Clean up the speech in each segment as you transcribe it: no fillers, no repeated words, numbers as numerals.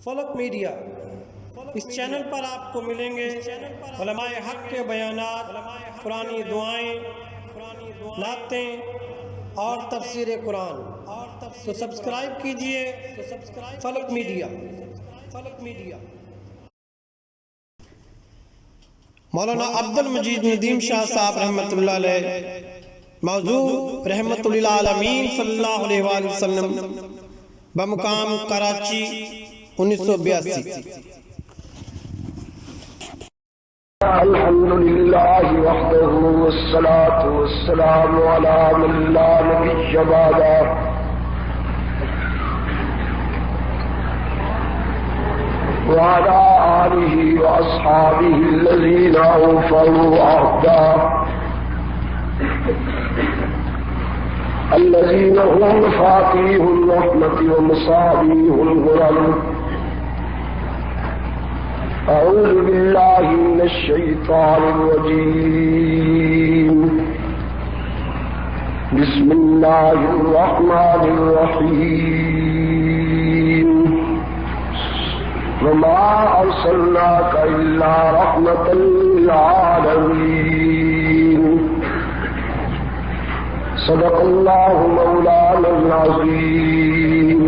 فلک media, اس channel پر آپ کو ملیں گے علماء حق کے بیانات، قرآنی دعائیں، نعتیں اور تفسیر قرآن۔ تو سبسکرائب کیجئے فلک میڈیا۔ مولانا عبد المجید ندیم شاہ صاحب رحمۃ اللہ علیہ، موضوع رحمت للعالمین صلی اللہ علیہ وآلہ وسلم، بمقام کراچی 1982۔ الحمد لله وحده والصلاة والسلام على من لا نبي بعده وعلى آله وأصحابه الذين أوفوا عهده الذين هم مفاتيح الرحمة ومصابيح الغرر۔ أعوذ بالله من الشيطان الرجيم، بسم الله الرحمن الرحيم، وما أرسلناك إلا رحمة للعالمين۔ صدق الله مولانا العظيم،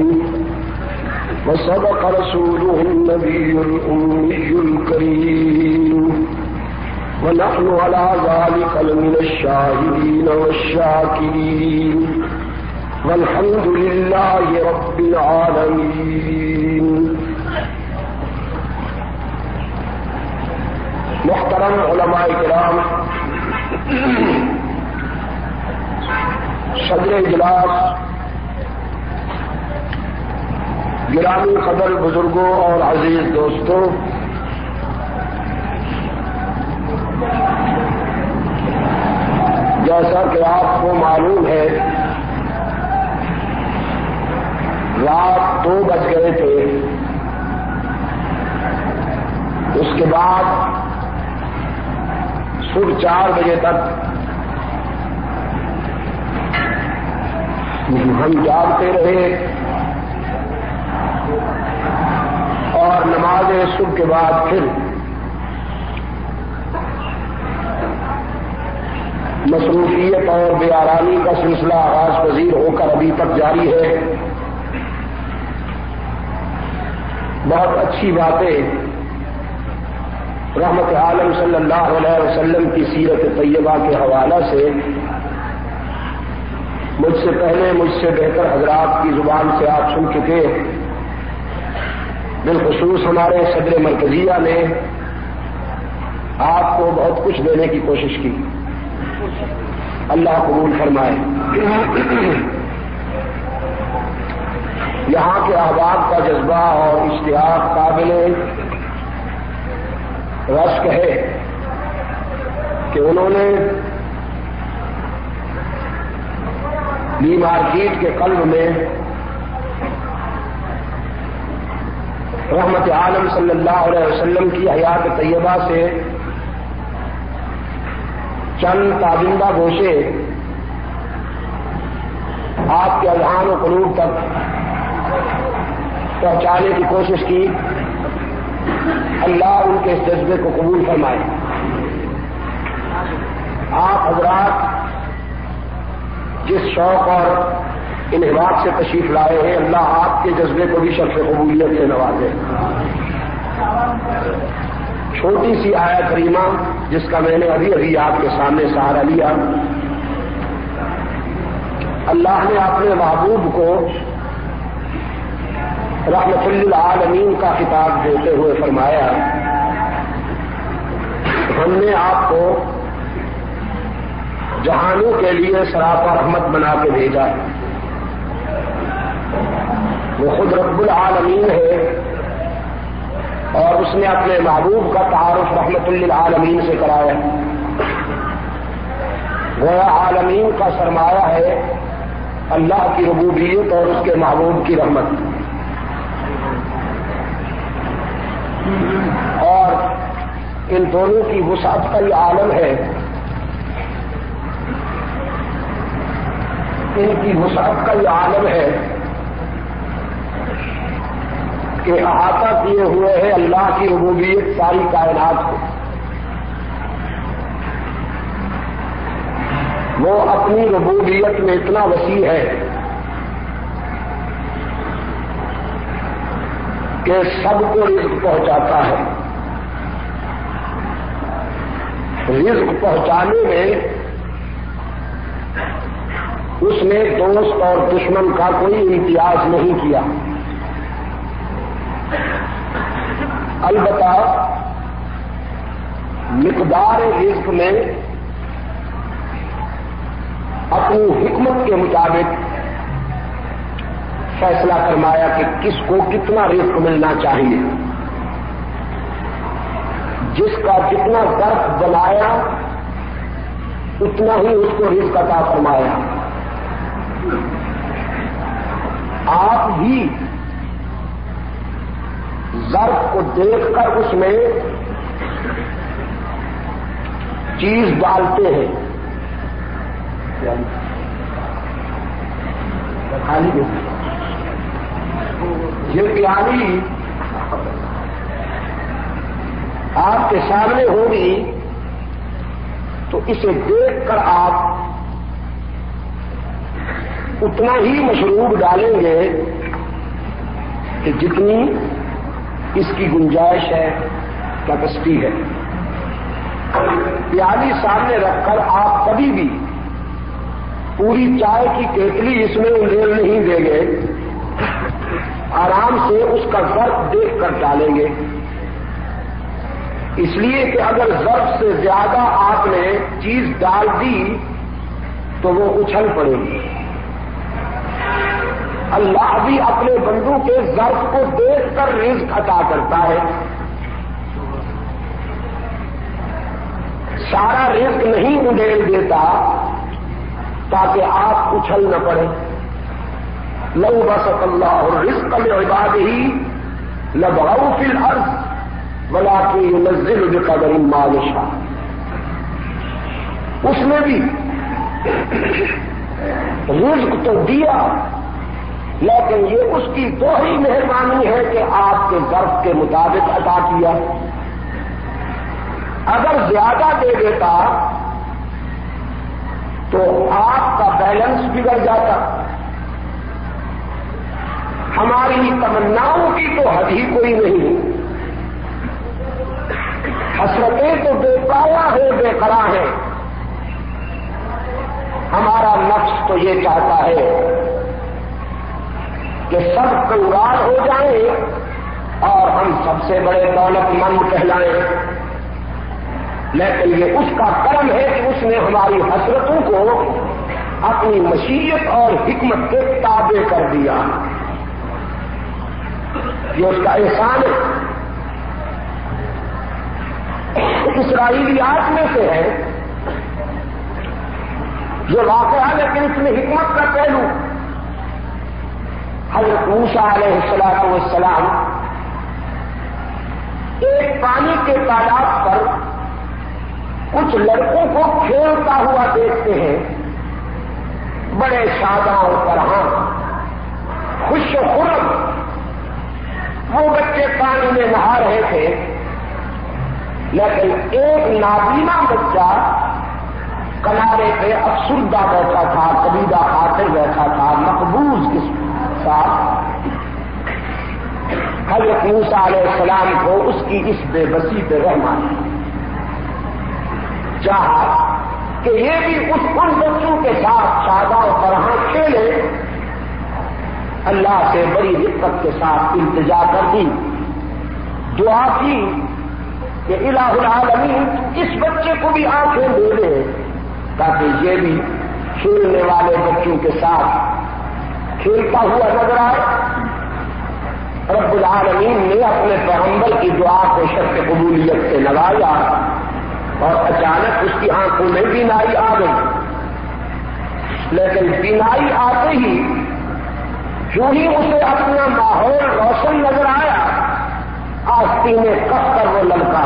وصدق رسوله النبي الأمي الكريم، ونحن على ذلك لمن الشاهدين والشاكرين، والحمد لله رب العالمين۔ محترم علماء کرام، صدر اجلاس، گرامی قدر بزرگوں اور عزیز دوستوں، جیسا کہ آپ کو معلوم ہے رات 2 بج گئے تھے، اس کے بعد صبح 4 بجے تک ہم جاگتے رہے اور نماز صبح کے بعد پھر مصروفیت اور بے آرامی کا سلسلہ آغاز پذیر ہو کر ابھی تک جاری ہے۔ بہت اچھی باتیں رحمت عالم صلی اللہ علیہ وسلم کی سیرت طیبہ کے حوالہ سے مجھ سے پہلے، مجھ سے بہتر حضرات کی زبان سے آپ سن چکے۔ بالخصوص ہمارے صدر مرکزیہ نے آپ کو بہت کچھ دینے کی کوشش کی، اللہ قبول فرمائے۔ یہاں کے احباب کا جذبہ اور اشتیاق قابل رشک ہے کہ انہوں نے بی مارکیٹ کے قلب میں رحمت عالم صلی اللہ علیہ وسلم کی حیات طیبہ سے چند تابندہ گوشے آپ کے اذہان و قلوب تک پہنچانے کی کوشش کی۔ اللہ ان کے اس جذبے کو قبول فرمائے۔ آپ حضرات جس شوق اور انحراف سے تشریف لائے ہیں، اللہ آپ کے جذبے کو بھی شرف قبولیت سے نوازے۔ چھوٹی سی آیت کریمہ جس کا میں نے ابھی آپ کے سامنے سہارا لیا، اللہ نے اپنے محبوب کو رحمت للعالمین کا خطاب دیتے ہوئے فرمایا، ہم نے آپ کو جہانوں کے لیے سراپا رحمت بنا کے بھیجا ہے۔ وہ خود رب العالمین ہے اور اس نے اپنے محبوب کا تعارف رحمت للعالمین سے کرایا۔ وہ عالمین کا سرمایہ ہے اللہ کی ربوبیت اور اس کے محبوب کی رحمت، اور ان دونوں کی وسعت کا یہ عالم ہے، ان کی وسعت کا یہ عالم ہے کہ احاطہ کیے ہوئے ہے اللہ کی ربوبیت ساری کائنات کو. وہ اپنی ربوبیت میں اتنا وسیع ہے کہ سب کو رزق پہنچاتا ہے. رزق پہنچانے میں اس نے دوست اور دشمن کا کوئی امتیاز نہیں کیا. البتہ مقدار رزق میں اپنی حکمت کے مطابق فیصلہ فرمایا کہ کس کو کتنا رزق ملنا چاہیے. جس کا جتنا ظرف بنایا اتنا ہی اس کو رزق عطا فرمایا. آپ بھی ظرف کو دیکھ کر اس میں چیز ڈالتے ہیں. یہ پیالی آپ کے سامنے ہوگی تو اسے دیکھ کر آپ اتنا ہی مشروب ڈالیں گے کہ جتنی اس کی گنجائش ہے، کیپیسٹی ہے. پیالی سامنے رکھ کر آپ کبھی بھی پوری چائے کی کیتلی اس میں انڈیل نہیں دیں گے. آرام سے اس کا ظرف دیکھ کر ڈالیں گے. اس لیے کہ اگر ظرف سے زیادہ آپ نے چیز ڈال دی تو وہ اچھل پڑے گی. اللہ بھی اپنے بندوں کے ظرف کو دیکھ کر رزق عطا کرتا ہے. سارا رزق نہیں انڈیل دیتا تاکہ آپ اچھل نہ پڑے. لو بسط اللہ الرزق لعباده لبغوا فی الارض ولکن ينزل بقدر ما یشاء. اس نے بھی رزق تو دیا لیکن یہ اس کی دوہری مہربانی ہے کہ آپ کے ظرف کے مطابق عطا کیا. اگر زیادہ دے دیتا تو آپ کا بیلنس بگڑ جاتا. ہماری تمناؤں کی تو حد ہی کوئی نہیں. حسرتیں تو بے پایا ہے، بے قرار ہے. ہمارا نفس تو یہ چاہتا ہے کہ سب کنگال ہو جائیں اور ہم سب سے بڑے دولت مند کہلائیں. لیکن یہ اس کا کرم ہے کہ اس نے ہماری حسرتوں کو اپنی مشیت اور حکمت کے تابع کر دیا. یہ اس کا احسان ہے. اسرائیلیات میں سے ہے جو واقعہ، لیکن اس میں حکمت کا پہلو. حضرت موسیٰ علیہ السلام ایک پانی کے تالاب پر کچھ لڑکوں کو کھیلتا ہوا دیکھتے ہیں. بڑے شاداں اور فرحاں، خوش و خرم. وہ بچے پانی میں نہا رہے تھے لیکن ایک نابینا بچہ کنارے پہ افسردہ بیٹھا تھا، کبیدہ خاطر بیٹھا تھا، مقبوض کے ساتھ. حضرت موسیٰ علیہ السلام کو اس کی اس بے بسی پہ رحم آیا. چاہا کہ یہ بھی ان بچوں کے ساتھ شاداں فرحاں کھیلے. اللہ سے بڑی رفت کے ساتھ التجا کر دی، دعا کی کہ الہ العالمین اس بچے کو بھی آنکھیں دے دے تاکہ یہ بھی کھیلنے والے بچوں کے ساتھ کھیلتا ہوا نظر آئے. رب العالمین نے اپنے پیغمبر کی دعا کو شرط قبولیت سے نوازا اور اچانک اس کی آنکھوں میں بینائی آ گئی. لیکن بینائی آتے ہی جو ہی اسے اپنا ماحول روشن نظر آیا، آستی میں کس کر وہ للکا.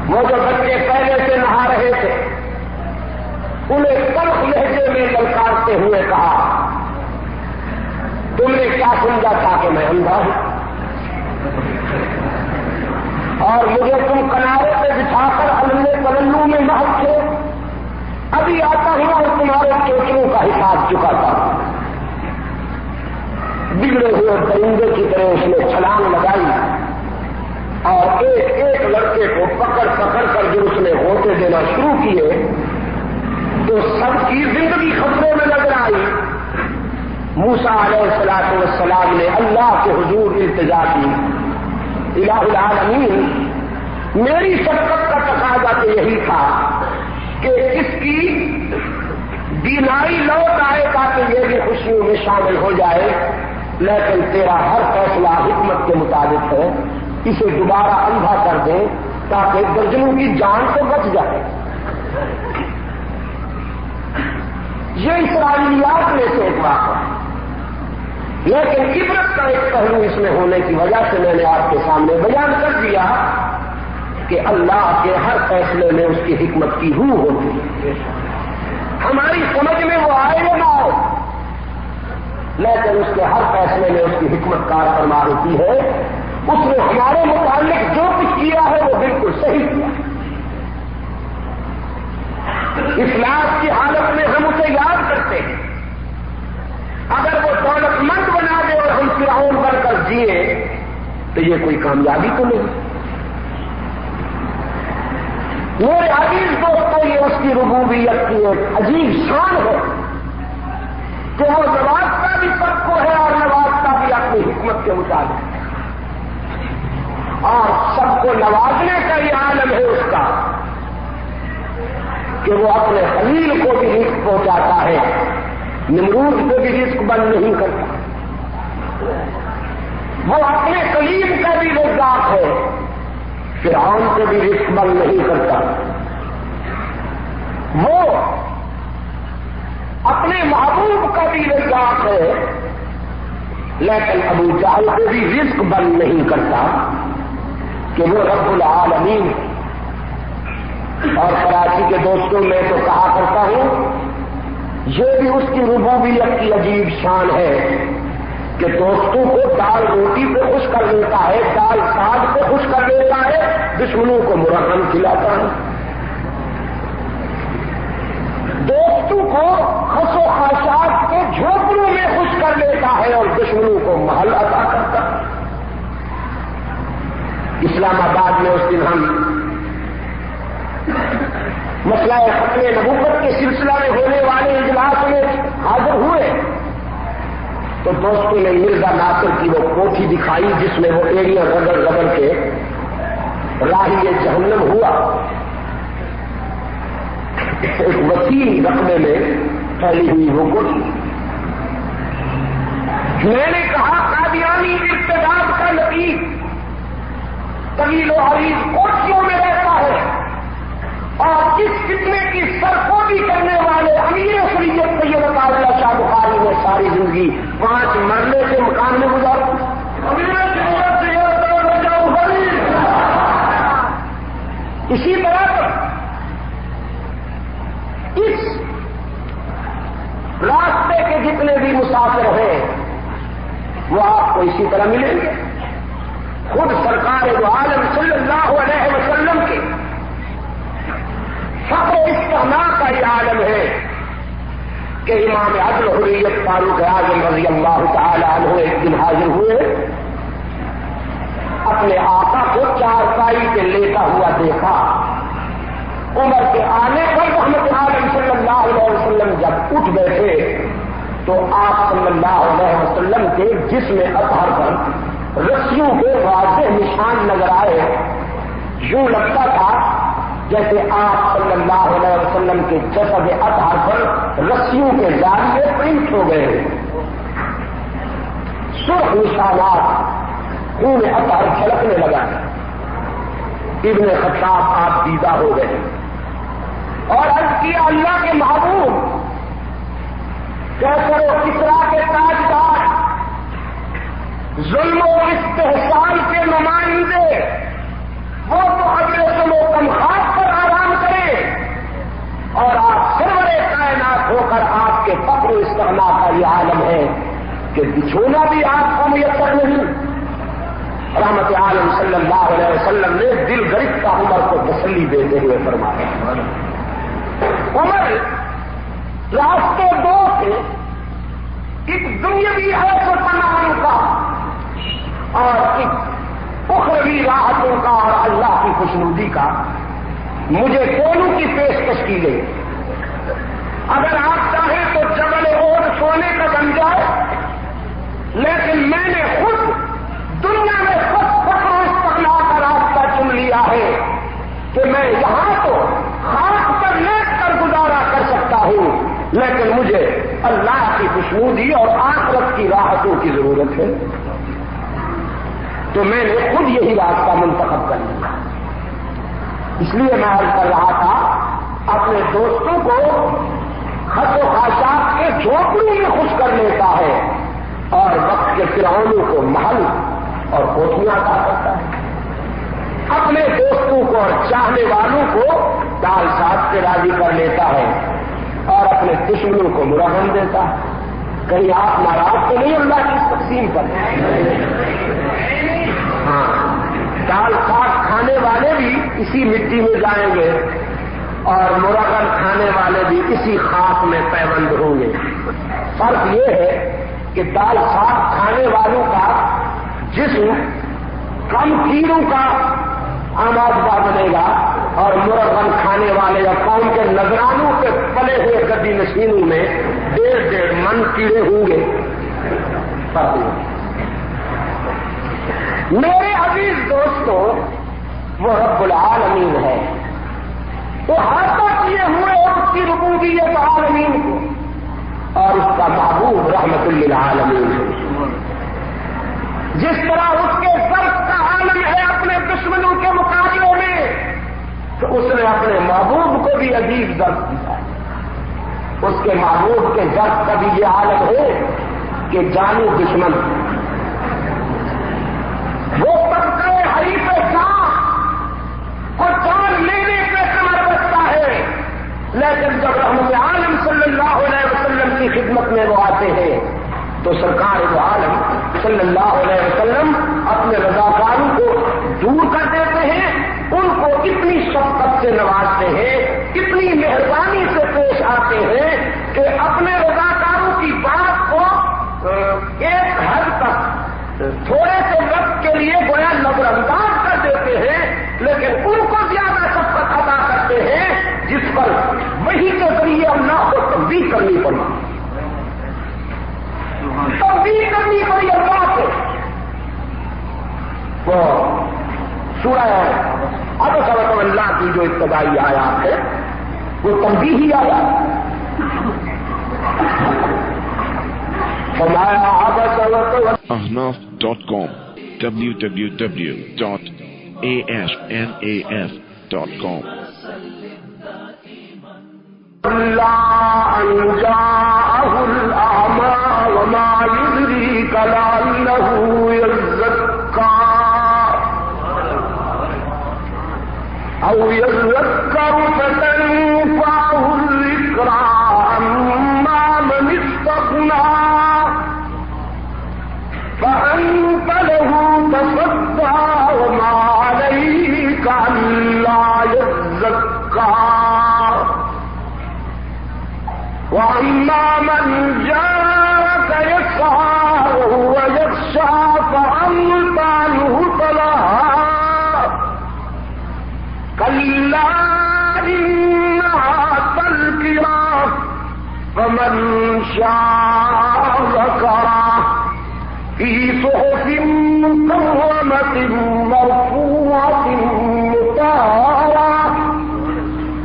وہ جو بچے پہلے سے نہا رہے تھے انہیں تلخ لہجے میں للکارتے ہوئے کہا، تم نے کیا سمجھا تھا کہ میں اندھا ہوں؟ اور مجھے تم کنارے پہ بٹھا کر النے پلنوں میں مہکتے، ابھی آتا ہوں اور تمہارے چوچروں کا حساب چکاتا ہوں۔ بگڑے ہوئے درندے کی طرح اس نے چھلانگ لگائی اور ایک ایک لڑکے کو پکڑ پکڑ کر جو اس نے ہوتے دینا شروع کیے تو سب کی زندگی خطرے میں نظر آئی۔ موسیٰ علیہ السلام نے اللہ کے حضور التجا کی، الہ العالمین میری شفقت کا تقاضا تو یہی تھا کہ اس کی بینائی لوٹ آئے تاکہ یہ بھی خوشیوں میں شامل ہو جائے، لیکن تیرا ہر فیصلہ حکمت کے مطابق ہے، اسے دوبارہ اندھا کر دیں تاکہ درجنوں کی جان سے بچ جائے۔ یہ اسرائیلیات میں سے ایک بات ہے، لیکن عبرت کا ایک پہلو اس میں ہونے کی وجہ سے میں نے آپ کے سامنے بیان کر دیا کہ اللہ کے ہر فیصلے میں اس کی حکمت کی روح ہوتی ہے۔ ہماری سمجھ میں وہ آئے یا نہ ہو، لیکن اس کے ہر فیصلے میں اس کی حکمت کار فرما ہوتی ہے۔ اس نے ہمارے متعلق جو کچھ کیا ہے وہ بالکل صحیح کیا۔ اسلام کی حالت میں ہم اسے یاد کرتے ہیں، اگر وہ دولت مند بنا دے اور ہم فرعون بن کر جیے تو یہ کوئی کامیابی تو نہیں۔ میرے عزیز دوستوں، یہ اس کی ربوبیت کی ایک عجیب شان ہے کہ وہ نوازتا بھی سب کو ہے اور نوازتا بھی اپنی حکمت کے مطابق، اور سب کو نوازنے کا یہ عالم ہے اس کا کہ وہ اپنے خلیل کو بھی رزق پہنچاتا ہے، نمرود کو بھی رزق بند نہیں کرتا، وہ اپنے کلیم کا بھی رزاق ہے، فرعون کو بھی رزق بند نہیں کرتا، وہ اپنے محبوب کا بھی رزاق ہے، لیکن ابو جہل کو بھی رزق بند نہیں کرتا کہ وہ رب العالمین۔ اور کراچی کے دوستوں میں تو کہا کرتا ہوں، یہ بھی اس کی ربوبیت کی عجیب شان ہے کہ دوستوں کو دال روٹی پہ خوش کر لیتا ہے، دال ساگ پہ خوش کر لیتا ہے، دشمنوں کو مرہم کھلاتا ہے، دوستوں کو خس و خاشاک کے جھونپڑوں میں خوش کر لیتا ہے اور دشمنوں کو محل عطا کرتا ہے۔ اسلام آباد میں اس دن ہم مسئلہ ختم نبوت کے سلسلہ میں ہونے والے اجلاس میں حاضر ہوئے تو دوستوں نے مرزا ناصر کی وہ کوٹھی دکھائی جس میں وہ ایڑیاں رگڑ رگڑ کے راہی جہنم ہوا، ایک وسیع رقبے میں پھیلی ہوئی وہ کوٹھی۔ میں نے کہا قادیانی ارتداد کا لطیف طویل و عریض کوٹھیوں میں رہتا ہے، اور اس فتنے کی سرخوبی کرنے والے امیر شریعت سید عطاءاللہ شاہ بخاری نے ساری زندگی 5 مرلے کے مکان میں گزارا۔ اسی طرح اس راستے کے جتنے بھی مسافر ہیں وہ آپ کو اسی طرح ملیں گے۔ خود سرکار دو عالم صلی اللہ علیہ وسلم کے فخر استغنا کا یہ عالم ہے کہ امام عدل حریت فاروق اعظم رضی اللہ تعالی عنہ ایک دن حاضر ہوئے، اپنے آقا کو چارپائی پہ لیتا ہوا دیکھا۔ عمر کے آنے پر رحمت عالم صلی اللہ علیہ وسلم جب اٹھ بیٹھے تو آپ صلی اللہ علیہ وسلم کے جسم اطہر پر رسیوں کے واضح نشان نظر آئے، یوں لگتا تھا جیسے آپ صلی اللہ علیہ وسلم کے جسد اطہر پر رسیوں کے ذریعے پرنٹ ہو گئے، سرخ نشانات، خون اطہر چھلکنے لگا۔ ابن خطاب آپ دیدہ ہو گئے اور عرض کیا، اللہ کے محبوب، کیسر و کسرا کے تاجدار، ظلم و استحصال کے نمائندے، وہ تو اگلے سمو تنخواہ پر آرام کریں اور آپ سرور کائنات ہو کر آپ کے فخر و استغنا کا یہ عالم ہے کہ بچھونا بھی آپ کو میسر نہیں۔ رحمت عالم صلی اللہ علیہ وسلم نے دل گرفتہ عمر کو تسلی دیتے ہوئے فرمایا، عمر راستے دو تھے، ایک دنیاوی عیش و تمام کا اور ایک اخروی راحتوں کا اور اللہ کی خوشنودی کا، مجھے دونوں کی پیشکش کی گئی۔ اگر آپ چاہیں تو جبل عہد سونے کا بن جائے، لیکن میں نے خود دنیا میں خود فخر و استغنا کا راستہ چن لیا ہے کہ میں یہاں تو خاک پر لیٹ کر گزارا کر سکتا ہوں، لیکن مجھے اللہ کی خوشنودی اور آخرت کی راحتوں کی ضرورت ہے، تو میں نے خود یہی راستہ منتخب کر لیا۔ اس لیے میں عرض کر رہا تھا، اپنے دوستوں کو خط و خواہشات کے جھونپڑوں میں خوش کر لیتا ہے اور وقت کے فرعونوں کو محل اور کوٹھیاں عطا کرتا ہے، اپنے دوستوں کو اور چاہنے والوں کو دال ساز کے راضی کر لیتا ہے اور اپنے دشمنوں کو مرہم دیتا ہے۔ کہیں آپ ناراض تو نہیں اللہ کی اس تقسیم پر؟ ہاں، دال ساگ کھانے والے بھی اسی مٹی میں جائیں گے اور مرغن کھانے والے بھی اسی خاک میں پیوند ہوں گے۔ فرق یہ ہے کہ دال ساگ کھانے والوں کا جسم کم کیڑوں کا آمادہ بنے گا اور مرغن کھانے والے یا قوم کے نذرانوں کے پلے ہوئے گدی نشینوں میں 1.5 من کیڑے ہوں گے۔ میرے عزیز دوستوں، وہ رب العالمین ہے، وہ احاطہ کیے ہوئے اس کی ربوبیت عالمین کو، اور اس کا محبوب رحمت للعالمین ہے۔ جس طرح اس کے ضرب کا عالم ہے اپنے دشمنوں کے مقابلے میں، تو اس نے اپنے محبوب کو بھی عجیب ضرب دیا ہے۔ اس کے محبوب کے ضرب کا بھی یہ عالم ہے کہ جانی دشمن وہ طبقہ حریف جان اور جان لینے پہ کمر بستا ہے، لیکن جب رحمت عالم صلی اللہ علیہ وسلم کی خدمت میں وہ آتے ہیں تو سرکار دو عالم صلی اللہ علیہ وسلم اپنے رضاکاروں کو دور کر دیتے ہیں، ان کو اتنی شفقت سے نوازتے ہیں، اتنی مہربانی سے پیش آتے ہیں کہ اپنے رضاکاروں کی بات کو ایک حد تک تھوڑے سے وقت کے لیے گویا نظر انداز کر دیتے ہیں، لیکن ان کو زیادہ شفقت ادا کرتے ہیں جس پر وحی کے ذریعے اللہ کو تنبیہ کرنی پڑی، تنبیہ کرنی پڑی اللہ کو۔ وہ سورہ عبس اللہ کی جو ابتدائی آیات ہے وہ تنبیہ ہی آیا، فرمایا عبس ahnaf.com www.asnaf.com اللہ ان جاءہ الاعمى وما يدريك لعله يزكى او يذكر فتنفعه الذكرى اما من استغنى فأنت له تصدى وما عليك ألا يزكى وأما من جاءك يسعى وهو يخشى فأنت عنه تلهى كلا إنها تذكرة فمن شاء ذكره في صحف مكرمة مرفوعة مطهرة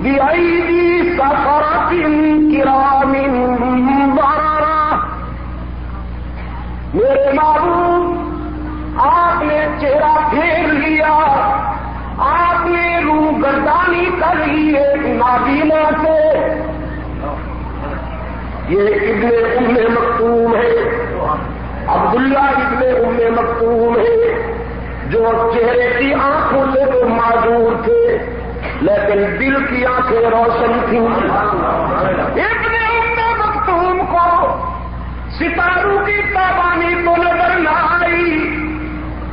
بأيدي سفرة كرام بررة۔ میرے محبوب، آپ نے چہرہ پھیر لیا، آپ نے روح گردانی کر لی ایک نابینا سے۔ یہ ابن ام مکتوم ہے، عبداللہ ابن ام مکتوم ہے، جو چہرے کی آنکھوں سے تو معذور تھے لیکن دل کی آنکھیں روشن تھیں۔ ابن ام مکتوم کو ستاروں کی تابانی تو نظر نہ آئی،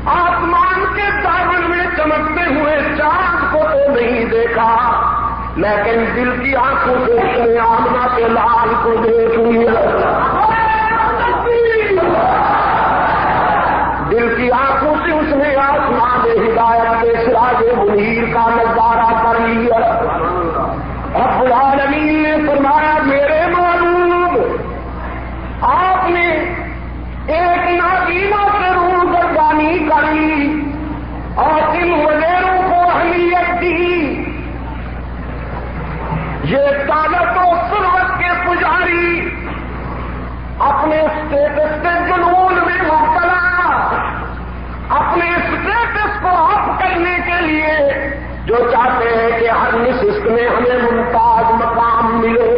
آسمان کے دامن میں چمکتے ہوئے چاند کو تو نہیں دیکھا، لیکن دل کی آنکھوں سے اس نے آمنہ کے لال کو دیکھ لیا، دل کی آنکھوں سے اس نے آسمان ہدایت کے سراج منیر کا نظارہ کر لیا۔ رب العالمین نے فرمایا میرے معبود، آپ نے ایک نابینا سے روح گردانی کر لی اور ان وزیروں کو اہمیت دی، یہ دولت و ثروت کے پجاری اپنے اسٹیٹس کے جنون میں مبتلا، اپنے اسٹیٹس کو اپ کرنے کے لیے جو چاہتے ہیں کہ ہر نشست میں ہمیں ممتاز مقام ملے،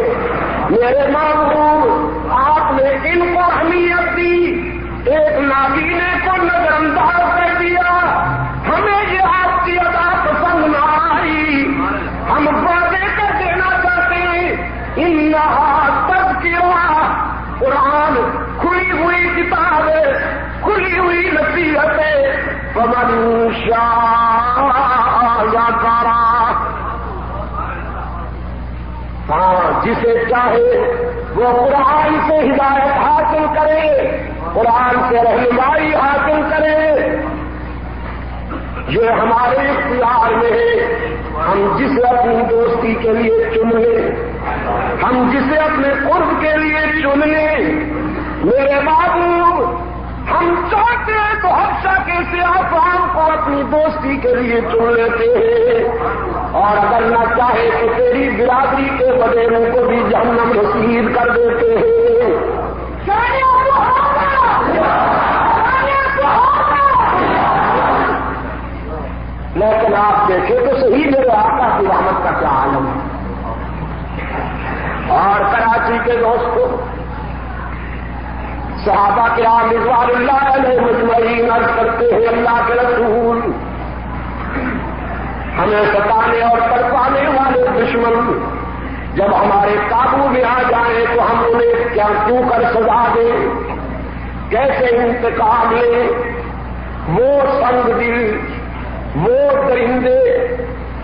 میرے محبوب آپ نے ان کو اہمیت دی، ایک نابینے کو نظر انداز کر دیا، ہمیں یہ آپ کی ادا پسند نہ آئی، ہم وعدے کر دینا چاہتے ہیں انہا تذکرہ، قرآن کھلی ہوئی کتاب ہے، کھلی ہوئی نصیحت ہے، فمن شاء ذکر، ہاں جسے چاہے وہ قرآن سے ہدایت حاصل کرے، قرآن سے رہنمائی حاصل کرے، یہ ہمارے اختیار میں ہے، ہم جسے اپنی دوستی کے لیے چن لیں، ہم جسے اپنے قرب کے لیے چن لیں، میرے محبوب ہم چاہتے ہیں تو حبشہ کے سیاہ فام کو اپنی دوستی کے لیے چن لیتے ہیں، اور اگر نہ چاہے تو تیری برادری کے وڈیروں کو بھی جہنم رسید کر دیتے ہیں۔ لیکن آپ دیکھیں تو صحیح میرے آقا کی رحمت کا کیا عالم ہے۔ اور کراچی کے دوستوں، صحابہ کرام رضوان اللہ علیہ مجمعین عرض کرتے ہیں اللہ کے رسول، ہمیں ستانے اور تڑپانے والے دشمن جب ہمارے قابو میں آ جائیں تو ہم انہیں کیوں کر سزا دیں، کیسے انتقام لیں؟ وہ سنگ دل، وہ درندے،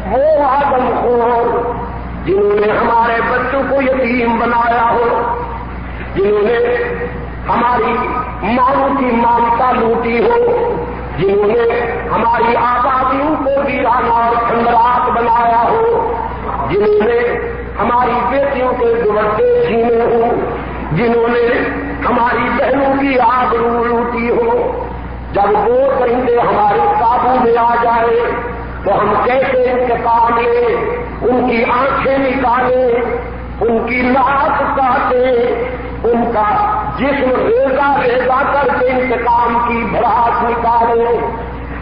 وہ آدم خور جنہوں نے ہمارے بچوں کو یتیم بنایا ہو، جنہوں نے ہماری ماؤں کی مامتا لوٹی ہو، جنہوں نے ہماری آبادیوں کو ویرانہ اور کھنڈرات بنایا ہو، جنہوں نے ہماری بیٹیوں کے دوپٹے چھینے ہوں، جنہوں نے ہماری بہنوں کی آبرو لوٹی ہو، جب وہ درندے ہمارے قابو میں آ جائے تو ہم کیسے انتقام لیں؟ ان کی آنکھیں نکالیں، ان کی ناک کاٹیں، ان کا جسم ریزہ ریزہ کر کے انتقام کی بھڑاس نکالیں۔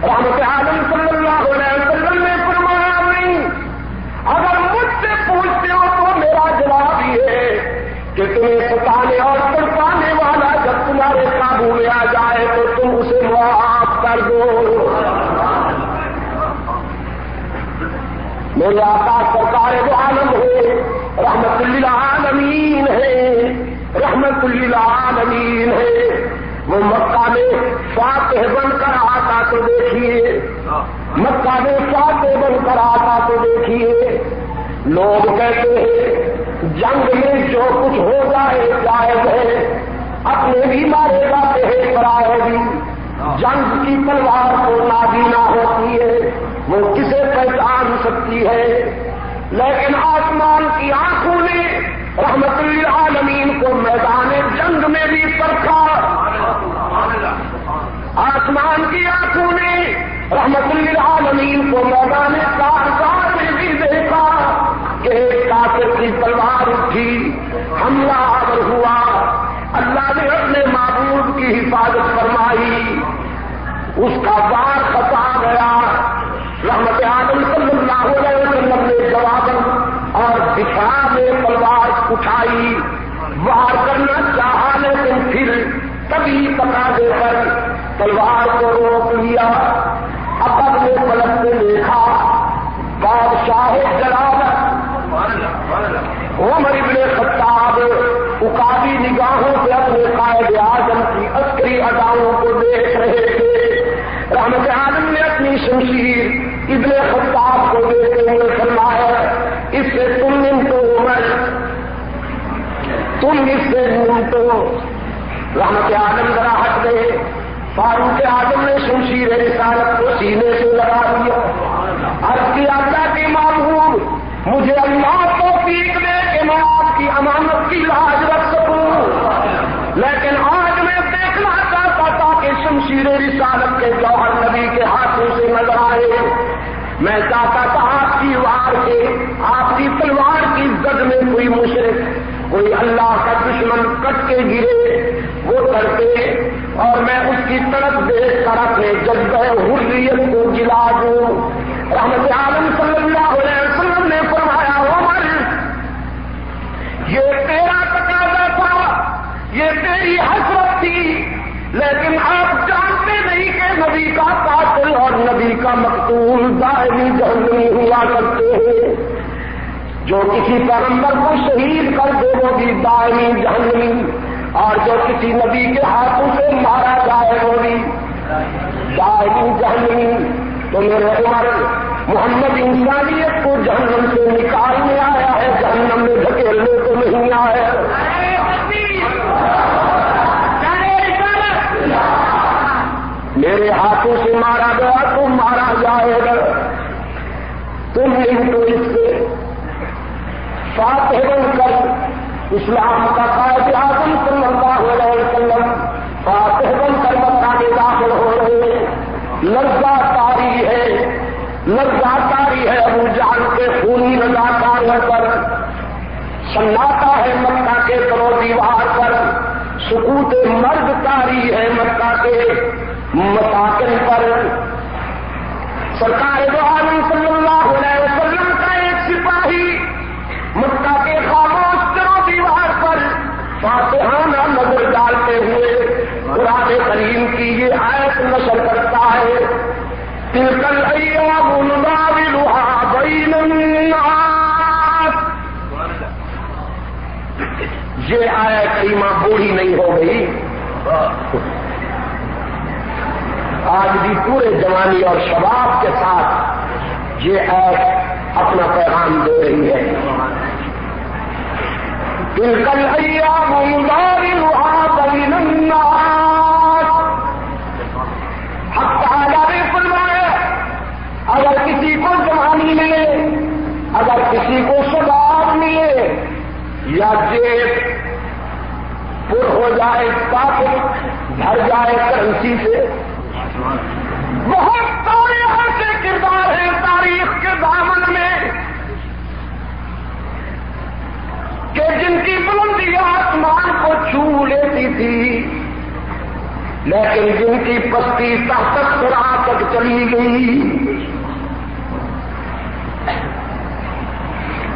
رحمت عالم صلی اللہ علیہ وسلم نے فرمایا نہیں، اگر مجھ سے پوچھتے ہو تو میرا جواب یہ ہے کہ تمہیں ستانے اور تڑپانے والا جب تمہارے قابو میں آ جائے تو تم اسے معاف کر دو۔ میرے آقا سرکار دو عالم ہے، رحمت للعالمین ہے، رحمت للعالمین ہے، وہ مکہ میں فاتح بن کر آتا تو دیکھیے، مکہ میں فاتح بن کر آتا تو دیکھیے، لوگ کہتے ہیں جنگ میں جو کچھ ہو جائے جائز ہے، اپنے بھی مارے جاتے ہیں پرائے بھی، جنگ کی تلوار کو نابینا ہوتی ہے، وہ کسے پہچان سکتی ہے، لیکن آسمان کی آنکھوں نے رحمت للعالمین کو میدان جنگ میں بھی پرکھا، آسمان کی آنکھوں نے رحمت للعالمین کو میدان کارزار میں بھی دیکھا کہ ایک کافر کی تلوار اٹھی، حملہ آور ہوا، اللہ نے اپنے معبود کی حفاظت فرمائی، اس کا وار خطا گیا، رحمت عالم صلی اللہ علیہ وسلم نے جواباً اور دفاع میں تلوار اٹھائی، وار کرنا چاہا لیکن پھر کبھی تقاضے پر تلوار کو روک لیا۔ اب اپنے پلٹ میں دیکھا بادشاہ جلالت عمر ابن خطاب عقابی نگاہوں سے اپنے قائد اعظم کی دیکھ رہے تھے، رحمت عالم نے اپنی شمشیر ابن خطاب کو دیتے ہوئے فرمایا اس سے تم نمٹو عمر، تم اس سے نمٹو۔ رحمت عالم ذرا ہٹ گئے، فاروق اعظم نے شمشیر رسالت کو سینے سے لگا دیا، عرض کیا اللہ کے معبود مجھے اللہ توفیق دے کہ میں آپ کی امانت کی لاج رکھ سکوں، لیکن آج میں دیکھنا چاہتا تھا کہ شمشیر رسالت کے جوہر نبی کے ہاتھوں سے نظر آئے، میں چاہتا تھا آپ کی وار سے، آپ کی تلوار کی زد میں کوئی مشرک، کوئی اللہ کا دشمن کٹ کے گرے، وہ کرتے اور میں اس کی طرف دیکھ کر اپنے جذبہ حریت کو جلا دوں۔ رحمت عالم صلی اللہ علیہ وسلم نے فرمایا عمر یہ تیرا تقاضا تھا، یہ تیری حسرت تھی، لیکن آپ جانتے نہیں کہ نبی کا قاتل اور نبی کا مقتول دائمی جہنمی ہوا کرتے ہیں، جو کسی پیغمبر کو شہید کر دے وہ بھی دائمی جہنمی، اور جو کسی نبی کے ہاتھوں سے مارا جائے وہ بھی دائمی جہنمی۔ تو میرے عمر محمد انسانیت کو جہنم سے نکالنے آیا ہے، جہنم میں دھکیلنے کو نہیں آیا۔ میرے ہاتھوں سے مارا گیا تو مارا جائے گا، تم نہیں تو اس سے فاتح بن کر اسلام کا قائد اعظم صلی اللہ علیہ وسلم فاتح بن کر مکہ میں داخل ہو رہے ہیں، لذا تاری ہے ابو جہل کے خونی رضاکاروں پر، سناٹا ہے مکہ کے کرو دیوار پر، سکوت مرد تاری ہے مکہ کے مساکن پر۔ سرکار دو عالم صلی اللہ علیہ وسلم کا ایک سپاہی مکہ کے خاموش کرو دیوار پر فاتحانہ نظر ڈالتے ہوئے قرآن کریم کی یہ آیت نشر کرتا ہے تلک الایام نداولها بین الناس۔ یہ آیت کریمہ بوڑھی نہیں ہو گئی، آج بھی پورے جوانی اور شباب کے ساتھ یہ آیت اپنا پیغام دے رہی ہے۔ تلک الایام نداولها بین الناس۔ حق تعالیٰ نے فرمایا اگر کسی کو جوانی ملے، اگر کسی کو شباب ملے، یا جیب پر ہو جائے، پاکٹ بھر جائے کرنسی سے، بہت سارے ایسے کردار ہیں تاریخ کے دامن میں کہ جن کی بلندی آسمان کو چھو لیتی تھی، لیکن جن کی پستی تحت سرا تک چلی گئی۔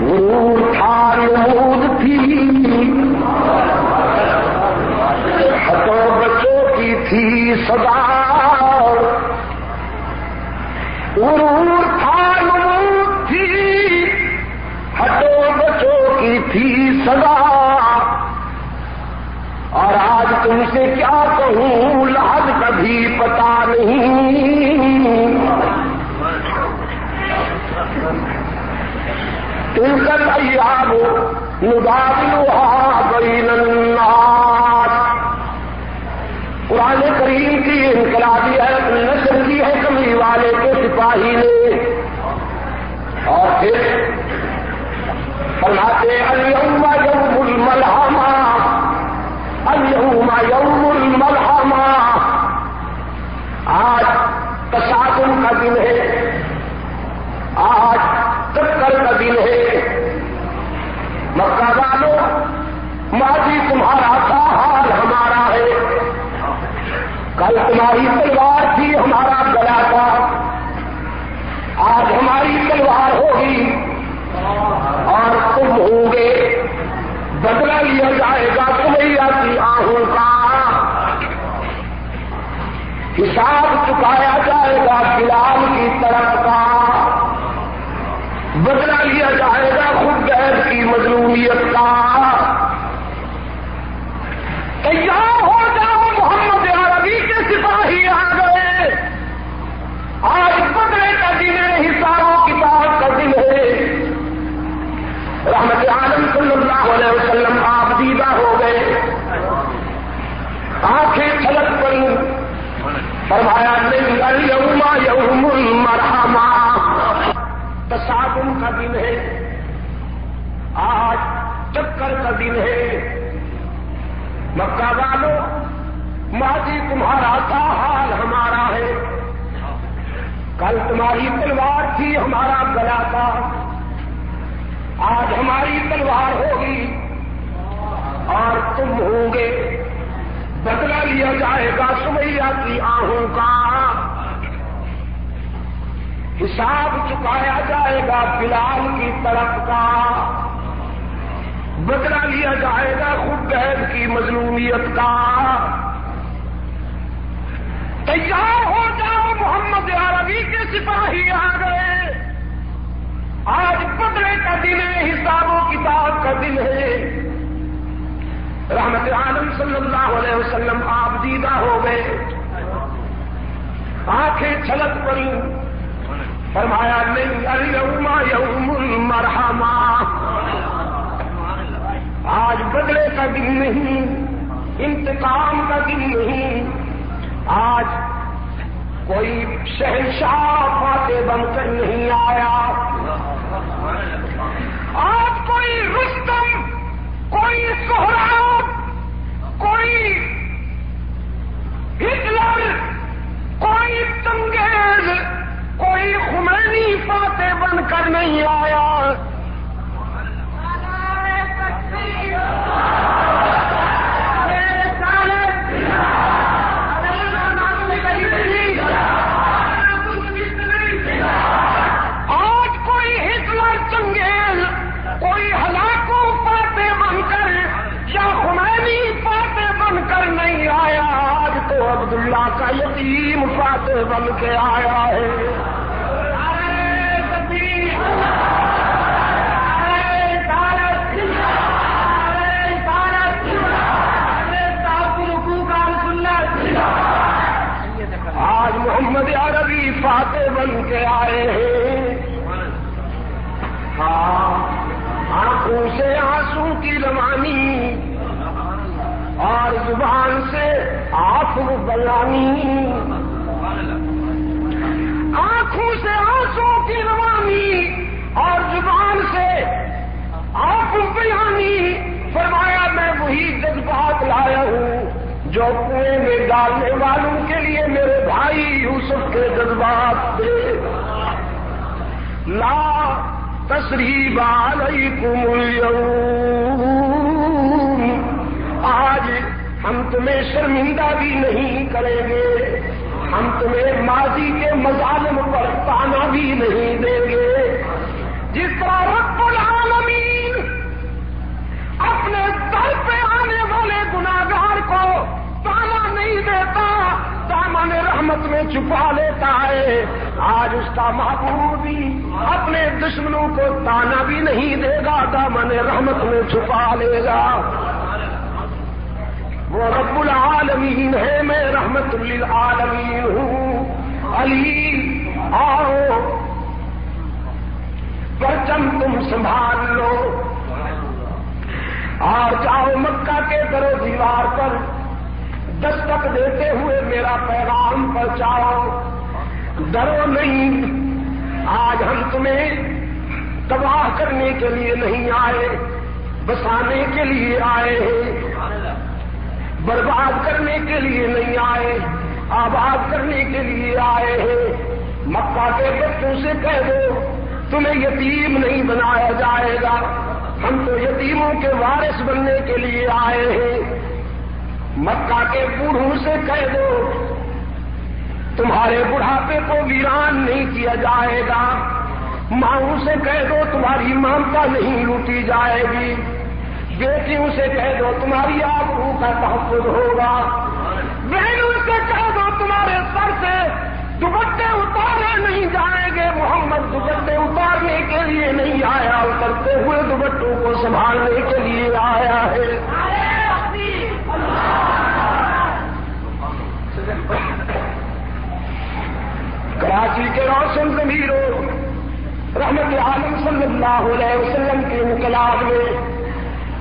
غرور تھا، نمود تھی، ہتوں بچوں کی تھی صدا، غرور تھا، نمود تھی، ہتوں بچوں کی تھی صدا، اور آج تم سے کیا کہوں لحظ کبھی پتا نہیں۔ تلک الایام نداولها بین الناس۔ قرآن کریم کی انقلابی آیت نشر کی ہے کملی والے کے سپاہی نے، اور پھر فرماتے الیوم یوم الملحمہ، الیوم یوم الملحمہ، آج تصادم کا دن ہے، آج چکر کا دن ہے۔ مکہ والوں ماضی تمہارا تھا، حال ہمارا ہے، کل تمہاری تلوار تھی، ہمارا گلا تھا، آج ہماری تلوار ہوگی اور تم ہوں گے، بدلہ لیا جائے گا تمہیا کی آہوں کا، حساب چکایا جائے گا بلال کی طرف کا، بدلہ لیا جائے گا خود غیر کی مظلومیت کا۔ تیار ہو جاؤ محمد عربی کے سپاہی، فرمایا نہیں الیوم یوم المرحمہ، تصادم کا دن ہے، آج چکر کا دن ہے۔ مکہ والوں، ماضی تمہارا تھا، حال ہمارا ہے۔ کل تمہاری تلوار تھی، ہمارا گلا تھا، آج ہماری تلوار ہوگی اور تم ہوں گے۔ بدلہ لیا جائے گا سمیہ کی آہوں کا، حساب چکایا جائے گا بلال کی طرف کا، بدلہ لیا جائے گا خبیب کی مظلومیت کا۔ تیار ہو جاؤ، محمد عربی کے سپاہی آ گئے۔ آج بدلے کا دن ہے، حساب و کتاب کا دن ہے۔ رحمت عالم صلی اللہ علیہ وسلم آپ دیدہ ہو گئے، آنکھیں چھلک پڑی، فرمایا نہیں الیوم یوم المرحمہ، آج بدلے کا دن نہیں، انتقام کا دن نہیں، آج کوئی شہنشاہ فاتح بن کر نہیں آیا، آج کوئی رستم، کوئی سہراب، کوئی ہٹلر، کوئی چنگیز، کوئی خمینی فاتح بن کر نہیں آیا۔ آج کوئی ہٹلر، چنگیز، کوئی ہلاکو فاتح بن کر یا خمینی فاتح بن کر نہیں آیا، آج تو عبداللہ کا یتیم فاتح بن کے آیا ہے۔ آج محمد عربی فاتح بن کے آئے ہیں۔ ہاں، آنکھوں سے آنسو کی روانی اور زبان سے عفو بیانی، آنکھوں سے آنسو کی روانی اور زبان سے عفو بیانی۔ فرمایا میں وہی جذبات لایا ہوں جو کنویں میں ڈالنے والوں کے لیے میرے بھائی یوسف کے جذبات تھے۔ لا تثریب علیکم اليوم، آج ہم تمہیں شرمندہ بھی نہیں کریں گے، ہم تمہیں ماضی کے مظالم پر تانا بھی نہیں دیں گے۔ جس طرح رب العالمین اپنے در پہ آنے والے گناہگار کو تانا نہیں دیتا، دامن رحمت میں چھپا لیتا ہے، آج اس کا محبوب بھی اپنے دشمنوں کو تانا بھی نہیں دے گا، دامن رحمت میں چھپا لے گا۔ وہ رب العالمین ہے، میں رحمت للعالمین ہوں۔ علی آؤ، پرچم تم سنبھال لو اور جاؤ مکہ کے در و دیوار پر دستک دیتے ہوئے میرا پیغام پہنچاؤ۔ ڈرو نہیں، آج ہم تمہیں تباہ کرنے کے لیے نہیں آئے، بسانے کے لیے آئے ہیں، برباد کرنے کے لیے نہیں آئے، آباد کرنے کے لیے آئے ہیں۔ مکہ کے بچوں سے کہہ دو تمہیں یتیم نہیں بنایا جائے گا، ہم تو یتیموں کے وارث بننے کے لیے آئے ہیں۔ مکہ کے بوڑھوں سے کہہ دو تمہارے بڑھاپے کو ویران نہیں کیا جائے گا، ماؤں سے کہہ دو تمہاری ممتا نہیں لوٹی جائے گی، بیٹیوں سے کہہ دو تمہاری آبرو کا تحفظ ہوگا، بہنوں سے کہہ دو تمہارے سر سے دوپٹے اتارے نہیں جائیں گے، محمد دوپٹے اتارنے کے لیے نہیں آیا، اترتے ہوئے دوپٹوں کو سنبھالنے کے لیے آیا ہے۔ کراچی کے روشن ضمیروں، رحمت عالم صلی اللہ علیہ وسلم کے انقلاب میں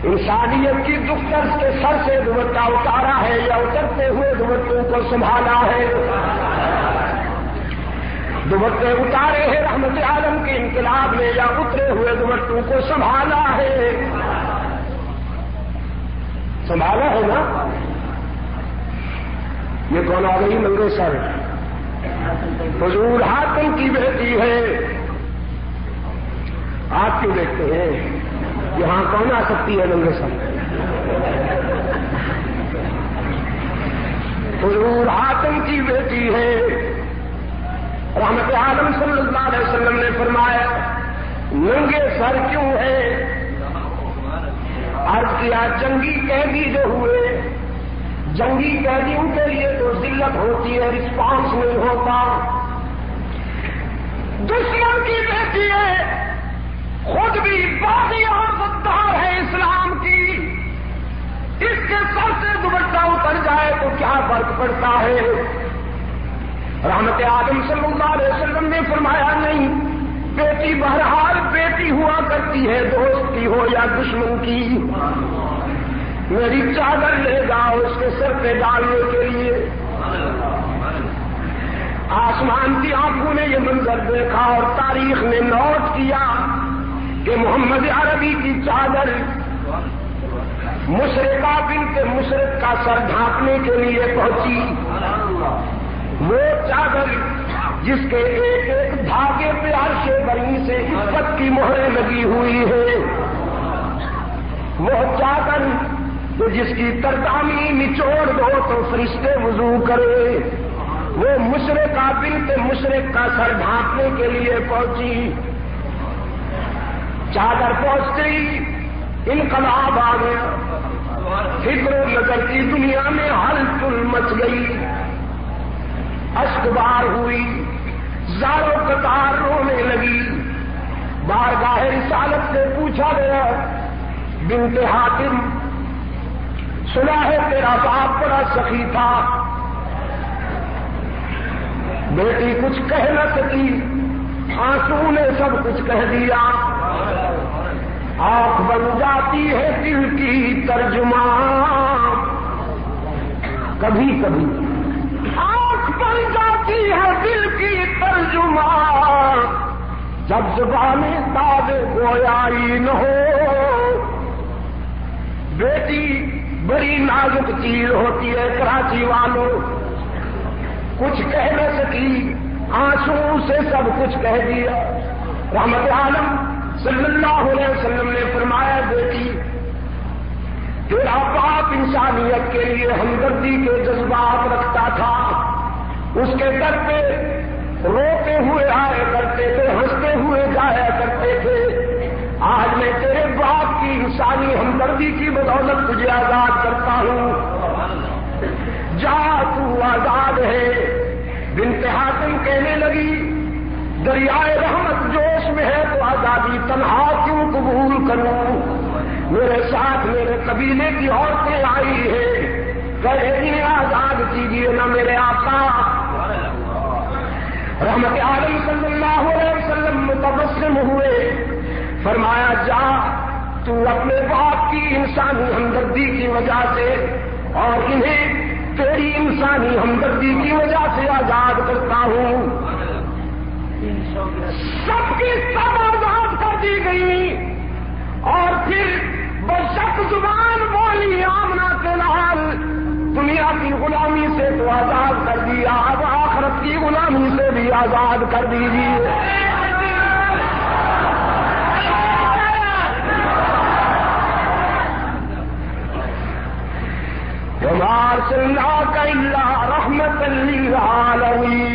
انسانیت کی دختر کے سر سے دوپٹہ اتارا ہے یا اترتے ہوئے دوپٹوں کو سنبھالا ہے۔ دوپٹے اتارے ہیں رحمت عالم کے انقلاب میں یا اترے ہوئے دوپٹوں کو سنبھالا ہے؟ سنبھالا ہے نا؟ یہ کون آ گئی ننگے سر؟ حضور حاتم کی بیٹی ہے. آپ کیوں دیکھتے ہیں؟ یہاں کون آ سکتی ہے ننگے سر؟ حضور حاتم کی بیٹی ہے. رحمت عالم صلی اللہ علیہ وسلم نے فرمایا ننگے سر کیوں ہے؟ عرض کیا جنگی قیدی جو ہوئے، جنگی قیدیوں کے لیے تو ذلت ہوتی ہے، رسپانس نہیں ہوتا. دشمن کی بیٹی ہے، خود بھی باغی اور غدار ہے اسلام کی، اس کے سر سے دوپٹہ اتر جائے تو کیا فرق پڑتا ہے؟ رحمت عالم صلی اللہ علیہ وسلم نے فرمایا نہیں، بیٹی بہرحال بیٹی ہوا کرتی ہے، دوست کی ہو یا دشمن کی. میری چادر لے جاؤ اس کے سر پہ ڈالنے کے لیے. آسمان کی آنکھوں نے یہ منظر دیکھا اور تاریخ نے نوٹ کیا کہ محمد عربی کی چادر مشرقہ بنت مشرق کا سر ڈھانپنے کے لیے پہنچی. وہ چادر جس کے ایک ایک دھاگے پہ عرش بری سے عزت کی مہریں لگی ہوئی ہے، وہ چادر تو جس کی تردامی نچوڑ دو تو فرشتے وضو کرے، وہ مشرقہ بنت مشرق کا سر ڈھانپنے کے لیے پہنچی. چادر پہنچتے ہی انقلاب آ گیا، فکر و نظر کی دنیا میں ہلچل مچ گئی، اشک بار ہوئی، زاروں قطار رونے لگی. بارگاہ رسالت سے پوچھا گیا بنت حاتم سنا ہے تیرا باپ بڑا سخی تھا. بیٹی کچھ کہہ نہ سکی، آنسو نے سب کچھ کہہ دیا. آنکھ بن جاتی ہے دل کی ترجمان، کبھی کبھی آنکھ بن جاتی ہے دل کی ترجمان، جب زبان داد گویائی نہ ہو. بیٹی بڑی نازک چیز ہوتی ہے کراچی والوں، کچھ کہہ نہ سکی، آنسو سے سب کچھ کہہ دیا. رحمت عالم صلی اللہ علیہ وسلم نے فرمایا بیٹی تیرا باپ انسانیت کے لیے ہمدردی کے جذبات رکھتا تھا، اس کے در پہ روتے ہوئے آیا کرتے تھے، ہنستے ہوئے جایا کرتے تھے. آج میں تیرے باپ کی انسانی ہمدردی کی بدولت تجھے آزاد کرتا ہوں، جا تو آزاد ہے. بنت حاتم کہنے لگی دریائے رحمت جوش میں ہے تو آزادی تنہا کیوں قبول کروں؟ میرے ساتھ میرے قبیلے کی عورتیں آئی ہے، انہیں آزاد کیجیے نہ میرے آقا. رحمت عالم صلی اللہ علیہ وسلم متبسم ہوئے، فرمایا جا تو اپنے باپ کی انسانی ہمدردی کی وجہ سے اور انہیں تیری انسانی ہمدردی کی وجہ سے آزاد کرتا ہوں. سب کی سب آزاد کر دی گئی اور پھر بشک زبان بولی آمنہ کے نال دنیا کی غلامی سے تو آزاد کر دیا، اب آخرت کی غلامی سے بھی آزاد کر دیجیے. وما ارسلناک الا رحمۃ للعالمین.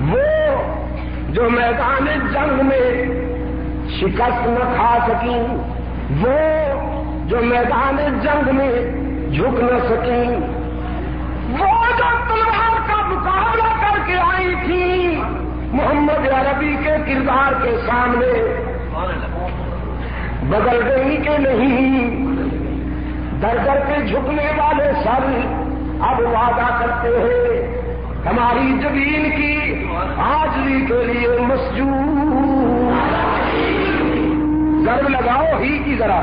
وہ جو میدان جنگ میں شکست نہ کھا سکیں، وہ جو میدان جنگ میں جھک نہ سکیں، وہ جو تلوار کا مقابلہ کر کے آئی تھی محمد عربی کے کردار کے سامنے، بدل گئی کہ نہیں؟ در در کے جھکنے والے سر اب وعدہ کرتے ہیں ہماری جبین کی حاضری کے لیے مسجود. ضرب لگاؤ ہی کی ذرا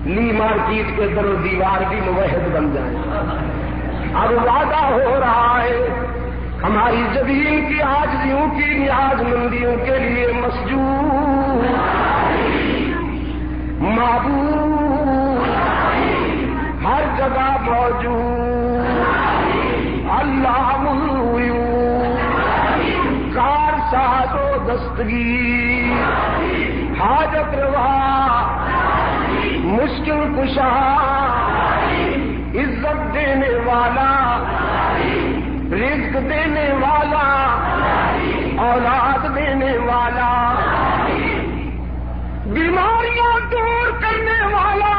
لی مارکیٹ کے در و دیوار بھی موحد بن جائیں. اب وعدہ ہو رہا ہے ہماری زمین کی عاجزیوں کی نیاز مندیوں کے لیے مسجود معبود ہر جگہ موجود اللہ الغیوب کار ساز و دستگیر حاجت روا مشکل کشا عزت دینے والا رزق دینے والا اولاد دینے والا بیماریاں دور کرنے والا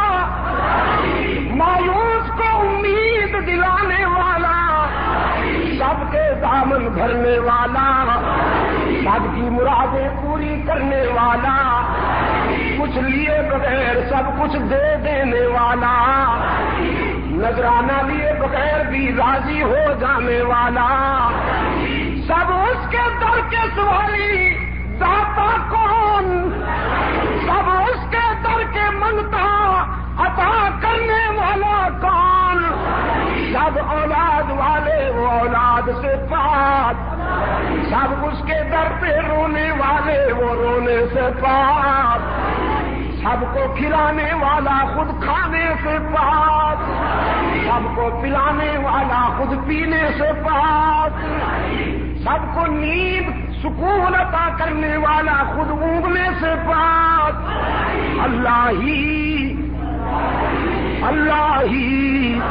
مایوس کو امید دلانے والا سب کے دامن بھرنے والا سب کی مرادیں پوری کرنے والا کچھ لیے بغیر سب کچھ دے دینے والا نذرانہ لیے بغیر بھی راضی ہو جانے والا سب اس کے در کے سوالی داتا کون سب اس کے در کے منگتا عطا کرنے والا کون سب اولاد والے وہ اولاد سے پاک سب اس کے در پہ رونے والے وہ رونے سے پاک سب کو کھلانے والا خود کھانے سے پاک سب کو پلانے والا خود پینے سے پاک سب کو نیند سکون عطا کرنے والا خود اونگنے سے پاک اللہ ہی اللہ ہی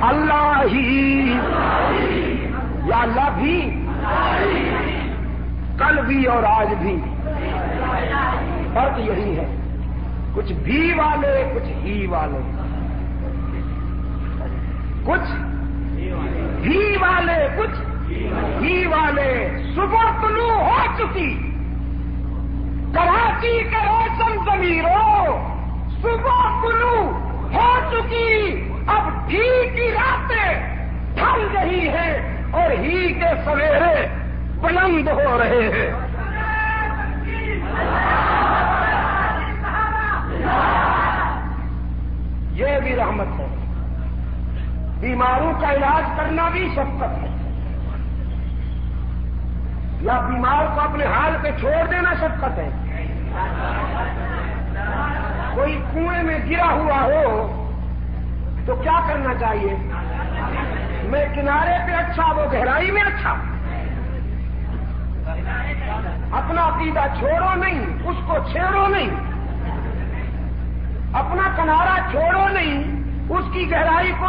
اللہ ہی یا اللہ بھی کل بھی اور آج بھی فرق یہی ہے کچھ بھی والے کچھ ہی والے کچھ بھی والے کچھ ہی والے صبح طلوع ہو چکی کراچی کے روشن ضمیروں صبح طلوع ہو چکی اب ڈھی کی راتیں ڈھل رہی ہیں اور ہی کے سویرے بلند ہو رہے ہیں یہ بھی رحمت ہے بیماروں کا علاج کرنا بھی شفقت ہے یا بیمار کو اپنے حال پہ چھوڑ دینا شفقت ہے کوئی کنویں میں گرا ہوا ہو تو کیا کرنا چاہیے میں کنارے پہ اچھا وہ گہرائی میں اچھا اپنا عقیدہ چھوڑو نہیں اس کو چھیڑو نہیں اپنا کنارہ چھوڑو نہیں اس کی گہرائی کو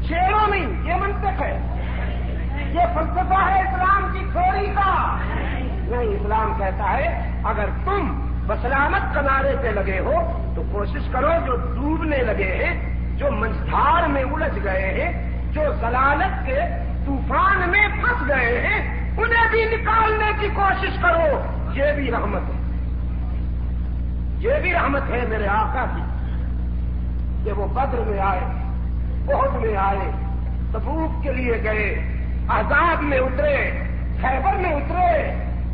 چھیڑو نہیں یہ منطق ہے یہ فلسفہ ہے اسلام کی تھوڑی کا نہیں اسلام کہتا ہے اگر تم بسلامت کنارے پہ لگے ہو تو کوشش کرو جو ڈوبنے لگے ہیں جو منجھار میں الجھ گئے ہیں جو ضلالت کے طوفان میں پھنس گئے ہیں انہیں بھی نکالنے کی کوشش کرو یہ بھی رحمت ہے یہ بھی رحمت ہے میرے آقا کی کہ وہ بدر میں آئے احد میں آئے تبوک کے لیے گئے احزاب میں اترے خیبر میں اترے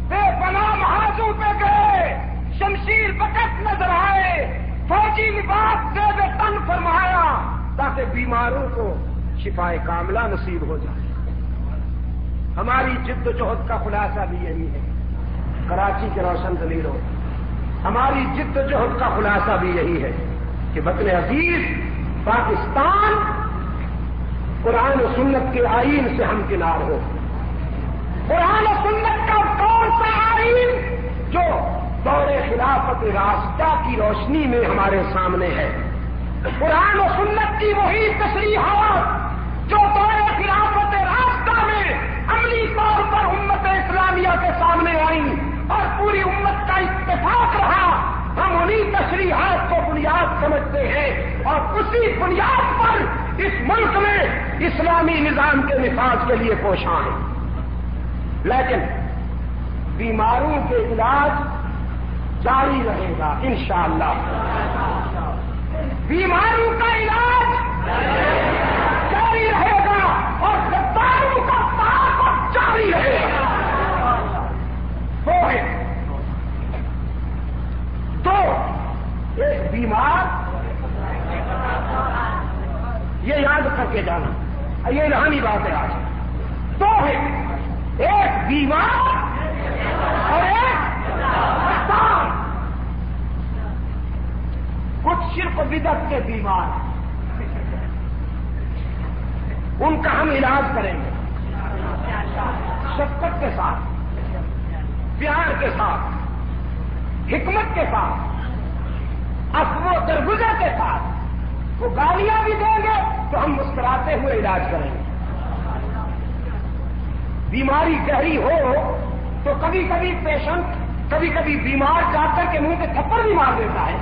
بے پناہ محاذوں پہ گئے شمشیر بکت نظر آئے فوجی لباس سے بے تن فرمایا تاکہ بیماروں کو شفائے کاملہ نصیب ہو جائے ہماری جد و جہد کا خلاصہ بھی یہی ہے کراچی کے روشن ضمیروں ہماری جد و جہد کا خلاصہ بھی یہی ہے کہ وطن عزیز پاکستان قرآن و سنت کے آئین سے ہمکنار ہو قرآن و سنت کا کون سا آئین جو دور خلافت راستہ کی روشنی میں ہمارے سامنے ہے قرآن و سنت کی وہی تشریحات جو دور خلافت راستہ میں عملی طور پر امت اسلامیہ کے سامنے آئی اور پوری امت کا اتفاق رہا ہم انہیں تشریحات کو بنیاد سمجھتے ہیں اور اسی بنیاد پر اس ملک میں اسلامی نظام کے نفاذ کے لیے کوشاں ہیں لیکن بیماروں کے علاج جاری رہے گا انشاءاللہ بیماروں کا علاج جاری رہے گا اور غداروں کا تعاقب جاری رہے گا تو ایک بیمار یہ یاد کر کے جانا یہ الہامی بات ہے آج. دو ہے، ایک بیمار اور ایک ڈاکٹر. کچھ شرک و بدعت کے بیمار ان کا ہم علاج کریں گے شفقت کے ساتھ، پیار کے ساتھ، حکمت کے ساتھ، عفو و درگزر کے ساتھ. وہ گالیاں بھی دیں گے تو ہم مسکراتے ہوئے علاج کریں گے. بیماری گہری ہو تو کبھی کبھی پیشنٹ، کبھی کبھی بیمار ڈاکٹر کے منہ پہ تھپڑ بھی مار دیتا ہے،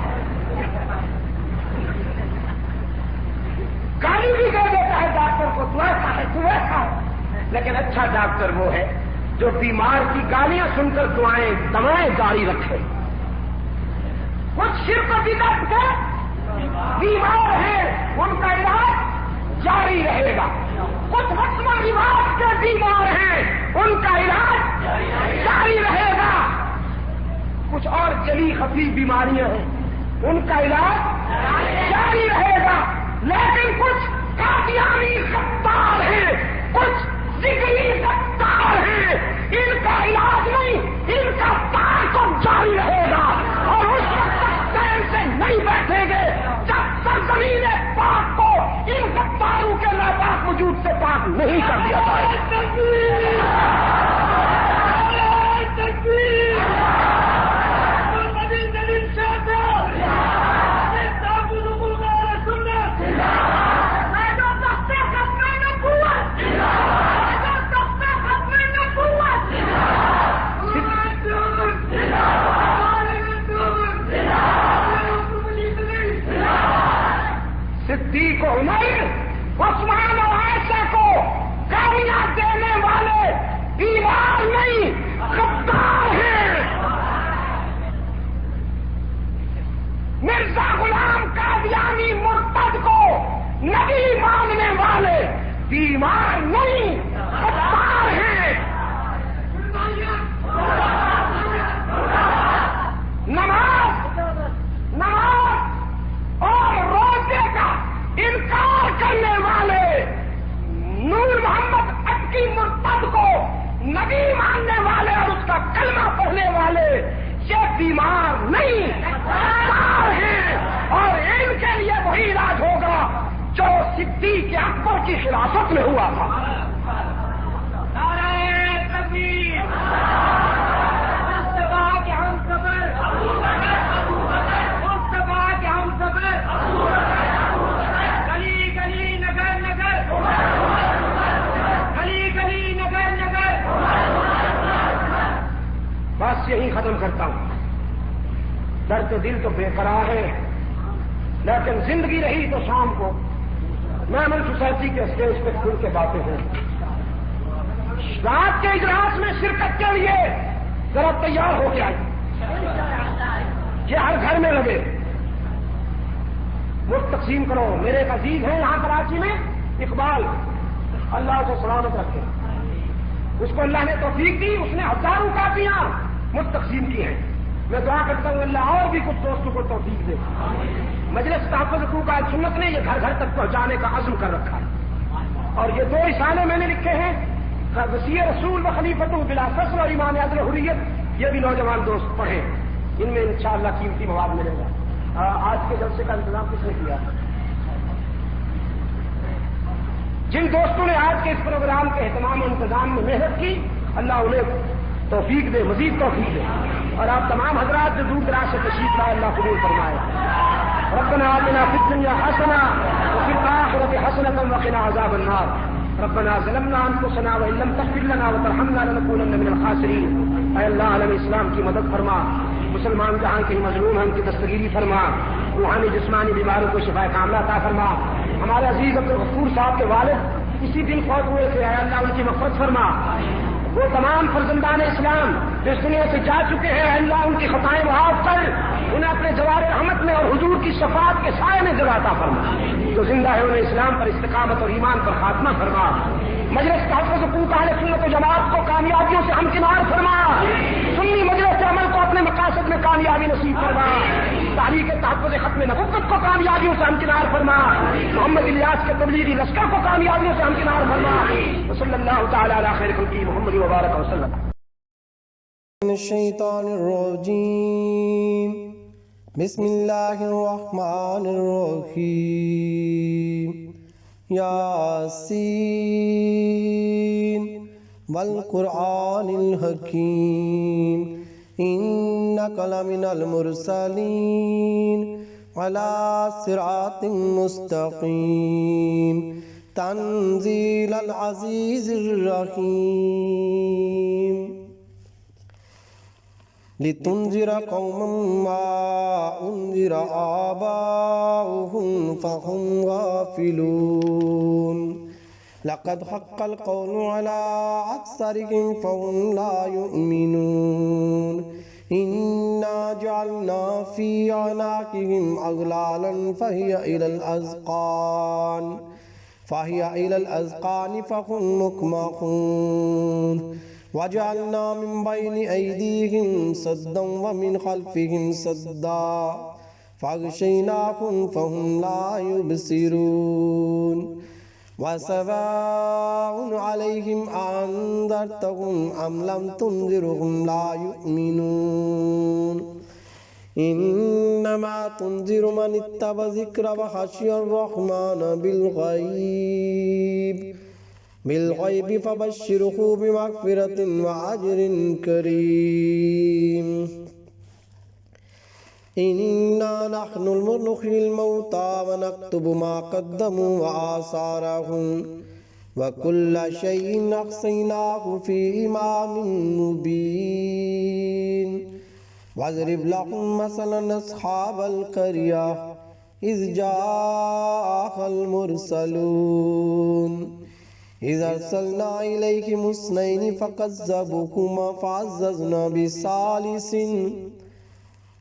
گالی بھی دے دیتا ہے ڈاکٹر کو، تو ایسا ہے تو ایسا ہے. لیکن اچھا ڈاکٹر وہ ہے جو بیمار کی گالیاں سن کر دوائیں جاری رکھے. کچھ شرک و بدعت کے بیمار ہیں، ان کا علاج جاری رہے گا. کچھ رسم و رواج کے بیمار ہیں، ان کا علاج جاری رہے گا. کچھ اور جلی خفی بیماریاں ہیں، ان کا علاج جاری رہے گا. لیکن کچھ قادیانی غدار ہیں، کچھ ذکری غدار ہیں، ان کا علاج نہیں، ان کا تعاقب جاری رہے گا. اور اس وقت تک چین سے نہیں بیٹھیں گے جب سرزمین پاک کو ان غداروں کے ناپاک وجود سے پاک نہیں کر دیا جائے. صدیق و عمر، عثمان اور عائشہ کو گالیاں دینے والے بیمار نہیں، غدار ہیں. مرزا غلام قادیانی مرتد کو نبی ماننے والے بیمار نہیں، غدار ہیں. نماز اور روزے کا انکار کرنے والے نور محمد اٹکی مرتد کو نبی ماننے والے اور اس کا کلمہ پڑھنے والے یہ بیمار نہیں، غدار ہیں. اور ان کے لیے وہی علاج ہوگا جو صدیق اکبر کی خلافت میں ہوا تھا. نعرہ تکبیر، مصطفیٰ کے ہم سفر، مصطفیٰ کے ہم سفر، گلی گلی نگر نگر، گلی گلی نگر نگر. بس یہی ختم کرتا ہوں. درد دل تو بے قرار ہے، لیکن زندگی رہی تو شام کو میں امن سوسائٹی کے اسٹیج پہ کھل کے باتیں ہوں. رات کے اجلاس میں شرکت کے لیے ذرا تیار ہو کے آئیے، یہ ہر گھر میں لگے. مفت تقسیم کرو. میرے ایک عزیز ہیں یہاں کراچی میں، اقبال، اللہ کو سلامت رکھے. اس کو اللہ نے توفیق دی، اس نے ہزاروں کاپیاں مفت تقسیم کی ہیں. میں دعا کرتا ہوں اللہ اور بھی کچھ دوستوں کو توفیق دے. مجلس تحفظ حقوق اہل سنت نے یہ گھر گھر تک پہنچانے کا عزم کر رکھا ہے. اور یہ 2 رسالے میں نے لکھے ہیں، وصیہ رسول و خلیفۃ بلا فصل اور ایمان عدل حریت، یہ بھی نوجوان دوست پڑھیں، ان میں انشاءاللہ قیمتی مواد ملے گا. آج کے جلسے کا انتظام کس نے کیا؟ جن دوستوں نے آج کے اس پروگرام کے اہتمام و انتظام میں محنت کی، اللہ انہیں توفیق دے، مزید توفیق دے. اور آپ تمام حضرات جو دور دراز سے تشریف لائے، اللہ قبول فرمائے. ربنا آتنا فی الدنیا حسنہ وفی الآخرۃ حسنۃ وقنا عذاب النار. ربنا ظلمنا انفسنا وان لم تغفر لنا وترحمنا لنكونن من الخاسرین. اے اللہ عالم اسلام کی مدد فرما، مسلمان جہاں کے مظلوم ہیں ان کی دستگیری فرما، روحانی جسمانی بیماروں کو شفا کاملہ عطا فرما. ہمارے عزیز عبدالغفور صاحب کے والد اسی دن فوت ہوئے تھے، اے اللہ ان کی مغفرت فرما. وہ تمام فرزندان اسلام جو اس دنیا سے جا چکے ہیں، اے اللہ ان کی خطائیں معاف کر، انہیں اپنے جوار رحمت میں اور حضور کی شفاعت کے سائے میں جگہ عطا فرما. جو زندہ ہے انہیں اسلام پر استقامت اور ایمان پر خاتمہ فرما. مجلس تحفظ حقوق اہل سنت و جماعت کو کامیابیوں سے ہمکنار فرما. سنی مجلس عمل کو اپنے مقاصد میں کامیابی نصیب فرما. تحریک تحفظ ختم نبوت کو کامیابیوں سے ہمکنار فرما، محمد الیاس کے تبلیغی لشکر کو کامیابیوں سے ہمکنار فرما، صلی اللہ تعالی علی خیر خلقہ محمد وبارک وسلم۔ من الشیطان الرجیم، بسم اللہ الرحمن الرحیم، یاسین والقرآن الحکیم، انک لمن المرسلین علی صراط مستقیم، تنزیل العزیز الرحیم، لتنذر قوما ما انذر آباؤهم فهم غافلون، لقد حق القول على أكثرهم فهم لا يؤمنون، إنا جعلنا في أعناقهم أغلالا فهي إلى الأذقان فهم مقمحون، وجعلنا من بين أيديهم سدا ومن خلفهم سدا فأغشيناهم فهم لا يبصرون، وسواء عليهم أنذرتهم أم لم تنذرهم لا يؤمنون، إنما تنذر من اتبع الذكر وخشي الرحمن بالغيب فبشره بمغفرة وأجر كريم، إنا نحن نحيي الموتى ونكتب ما قدموا وآثارهم وكل شيء أحصيناه في إمام مبين، واضرب لهم مثلا أصحاب القرية إذ جاءها المرسلون، إذ أرسلنا إليهم اثنين فكذبوهما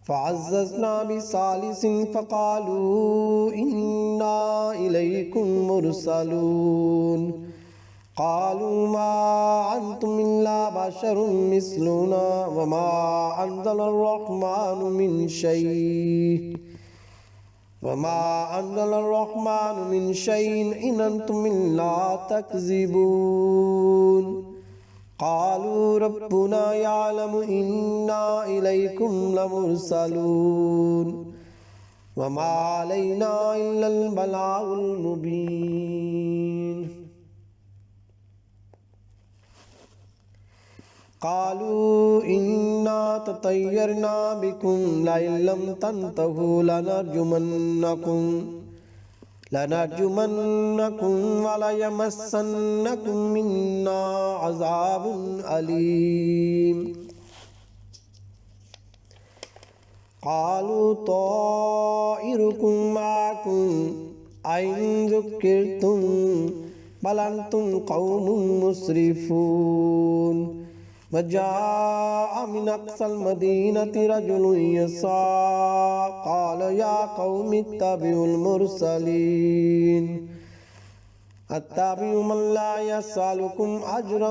فعززنا بثالث فقالوا إنا إليكم مرسلون، قالوا ما أنتم إلا بشر مثلنا وما أنزل الرحمن من شيء إن أنتم إلا تكذبون، قالوا ربنا يعلم إنا إليكم لمرسلون وما علينا إلا البلاغ المبين، قالوا إنا تطيرنا بكم لئن لم تنتهوا لنرجمنكم وليمسنكم منا عذاب أليم، قالوا طائركم معكم أئن ذكرتم بل أنتم قوم مسرفون، وجاء من أقصى المدينة رجل يسعى قال يا قوم اتبعوا المرسلين، اتبعوا من لا يسألكم أجرا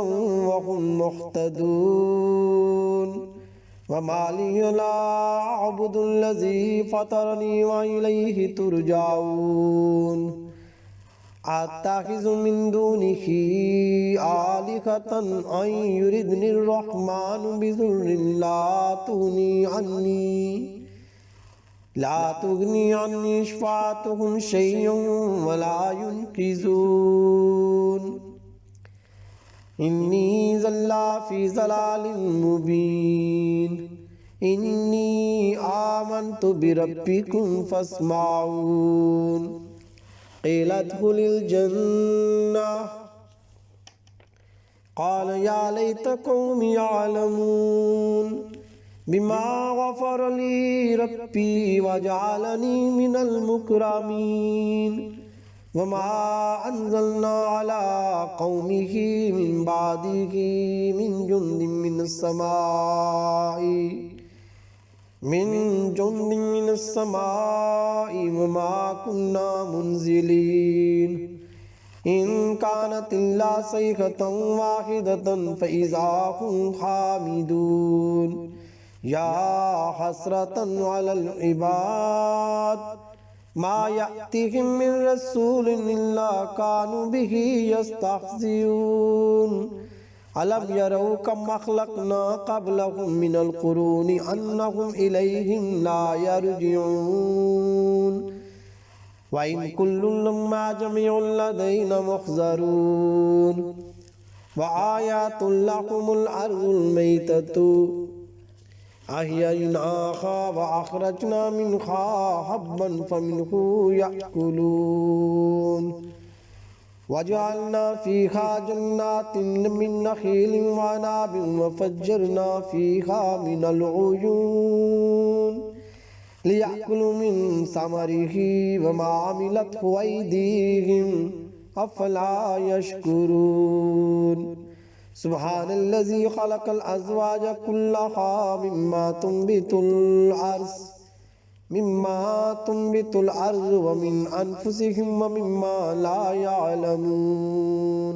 وهم مهتدون، وما لي لا أعبد الذي فطرني وإليه ترجعون، أتخذ من دونه آلهة أن يردني الرحمن بضر لا تغني عني شفاعتهم شيئا ولا ينقذون، إني ذلا في ضلال مبين، إني آمنت بربكم فاسمعون، قيل ادخل الجنة، قال يا ليت قومي يعلمون بما غفر لي ربي وجعلني من المكرمين، وما أنزلنا على قومه من بعده من جند من السماء وما كنا منزلين، إن كانت إلا صيحة واحدة فإذا هم حامدون، یا حسرۃ علی العباد ما یأتیہم من رسول الا کانوا بہ یستہزئون الم یروا کم اخلقنا قبلہم من القرون انہم الیہم لا یرجعون وَإِن كُلٌّ لَمَّا جَمِيعٌ لَدَيْنَا مُحْضَرُونَ وَآيَاتٌ لَكُمُ الْأَرْضُ الْمَيْتَةُ أَحْيَيْنَاهَا وَأَخْرَجْنَا مِنْهَا حَبًّا فَمِنْهُ يَأْكُلُونَ وَجَعَلْنَا فِيهَا جَنَّاتٍ مِّن نَخِيلٍ وَعِنَبٍ وَفَجَّرْنَا فِيهَا مِنَ الْعُيُونِ لِيَأْكُلُوا مِن ثَمَرِهِ وَمَا عَمِلَتْهُ أَيْدِيهِمْ أَفَلَا يَشْكُرُونَ سبحان الذي خلق الأزواج كلها مما تنبت الأرض ومن أنفسهم ومما لا يعلمون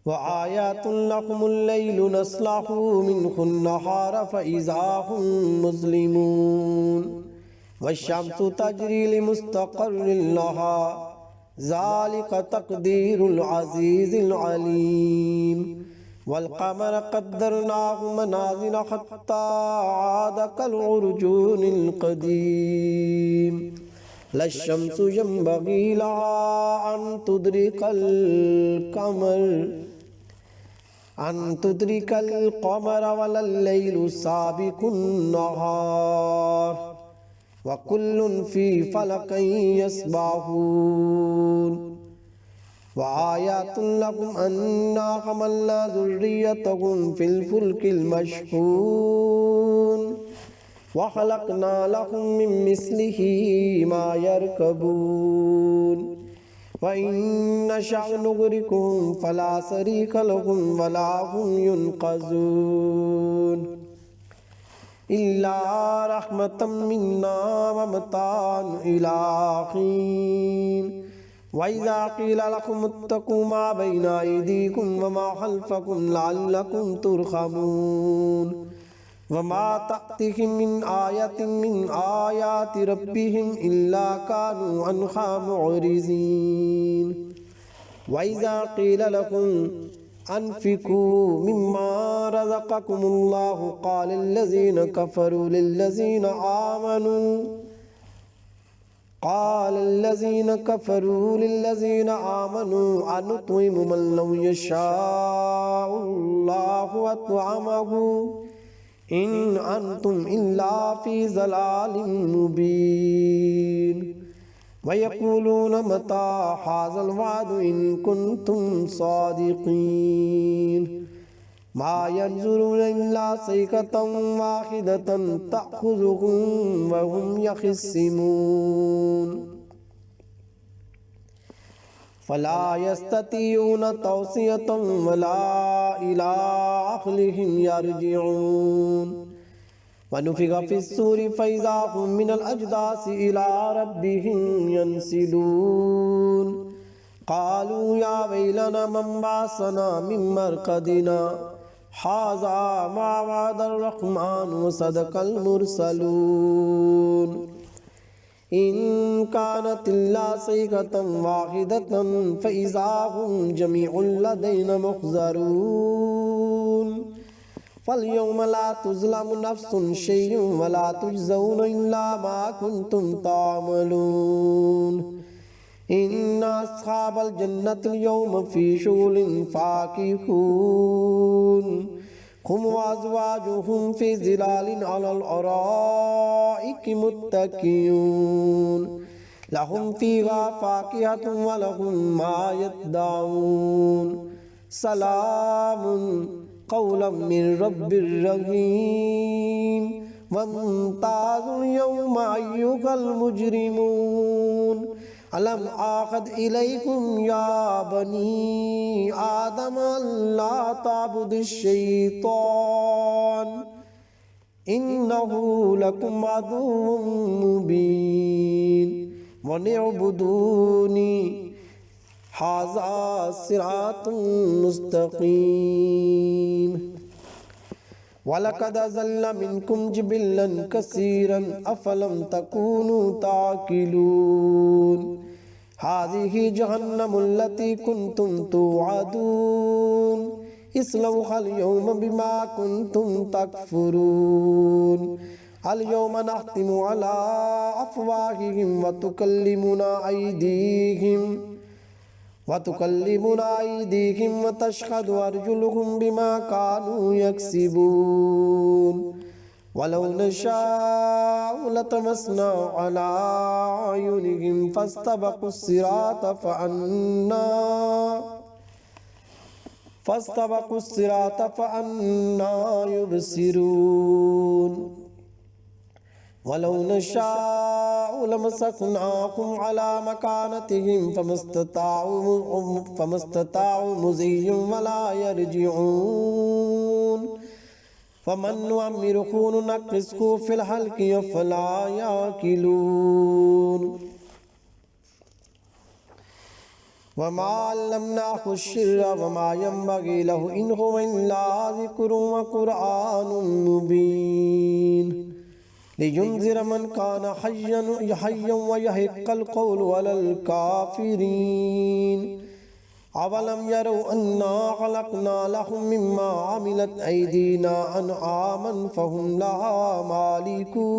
وآيات لكم الليل نسلخ منه النهار فإذا هم مظلمون والشمس تجري لمستقر لها ذلك تقدير العزيز العليم والقمر قدرناه منازل حتى عاد كالعرجون القديم لا الشمس ينبغي لها أن تدرك القمر ولا الليل سابق النهار وكل في فلك يسبحون وآيات لكم أنا حملنا ذريتهم في الفلك المشحون وخلقنا لهم من مثله ما يركبون وإن نشأ نغرقهم فلا صريخ لهم ولا هم ينقذون إلا رحمة منا ومتاعا إلى حين وإذا قيل لكم اتقوا ما بين أيديكم وما خلفكم لعلكم ترحمون وما تأتيهم من آية من آيات ربهم إلا كانوا عنها معرضين وإذا قيل لهم أنفقوا مما رزقكم الله قال الذين كفروا للذين آمنوا أنطعم من لو يشاء الله أطعمه إن أنتم إلا في ضلال مبين ويقولون متى هذا الوعد إن كنتم صادقين ما ينظرون إلا صيحة واحدة تأخذهم وهم يخصمون فلا يستطيعون توصية ولا إلى أهلهم يرجعون ونفخ في الصور فإذا هم من الأجداث إلى ربهم ينسلون قالوا يا ويلنا من بعثنا من مرقدنا هذا ما وعد الرحمن وصدق المرسلون إن كانت إلا صيحة واحدة فإذا هم جميع لدينا محضرون فاليوم لا تظلم نفس شيء ولا تجزون إلا ما كنتم تعملون إن أصحاب الجنة اليوم في شغل فاكهون هم وأزواجهم في ظلال على الأرائك متكئون لهم فيها فاكهة ولهم ما يدعون سلام قولا من رب رحيم وامتازوا اليوم أيها المجرمون ألم أعهد إليكم يا بني آدم ألا تعبدوا الشيطان إنه لكم عدو مبين وأن اعبدوني هذا صراط مستقيم وَلَقَدْ أَضَلَّ مِنْكُمْ جِبِلًّا كَثِيرًا أَفَلَمْ تَكُونُوا تَعْقِلُونَ هَذِهِ جَهَنَّمُ الَّتِي كُنْتُمْ تُوعَدُونَ اصْلَوْهَا الْيَوْمَ بِمَا كُنْتُمْ تَكْفُرُونَ الْيَوْمَ نَخْتِمُ عَلَى أَفْوَاهِهِمْ وَتُكَلِّمُنَا أَيْدِيهِمْ وَتَشْهَدُ أَرْجُلُهُمْ بِمَا كَانُوا يَكْسِبُونَ وَلَوْ نَشَاءُ لَطَمَسْنَا عَلَى أَعْيُنِهِمْ فَاسْتَبَقُوا الصِّرَاطَ فَأَنَّىٰ يُبْصِرُونَ وَلَوْ نَشَاءُ لَمَسَخْنَاهُمْ عَلَى مَكَانَتِهِمْ فَمَا اسْتَطَاعُوا مُضِيًّا وَلَا يَرْجِعُونَ فَمَن نُّعَمِّرْهُ نُنَكِّسْهُ فِي الْخَلْقِ أَفَلَا يَعْقِلُونَ وَمَا عَلَّمْنَاهُ الشِّعْرَ وَمَا يَنبَغِي لَهُ إِنْ هُوَ إِلَّا ذِكْرٌ وَقُرْآنٌ مُّبِينٌ لِيُنذِرَ مَنْ كَانَ حَيًّا وَيَحِقَّ الْقَوْلُ عَلَى الْكَافِرِينَ أَوَلَمْ يَرَوْا أَنَّا خَلَقْنَا لَهُم مِّمَّا عَمِلَتْ أَيْدِينَا أَنْعَامًا فَهُمْ لَهَا مَالِكُونَ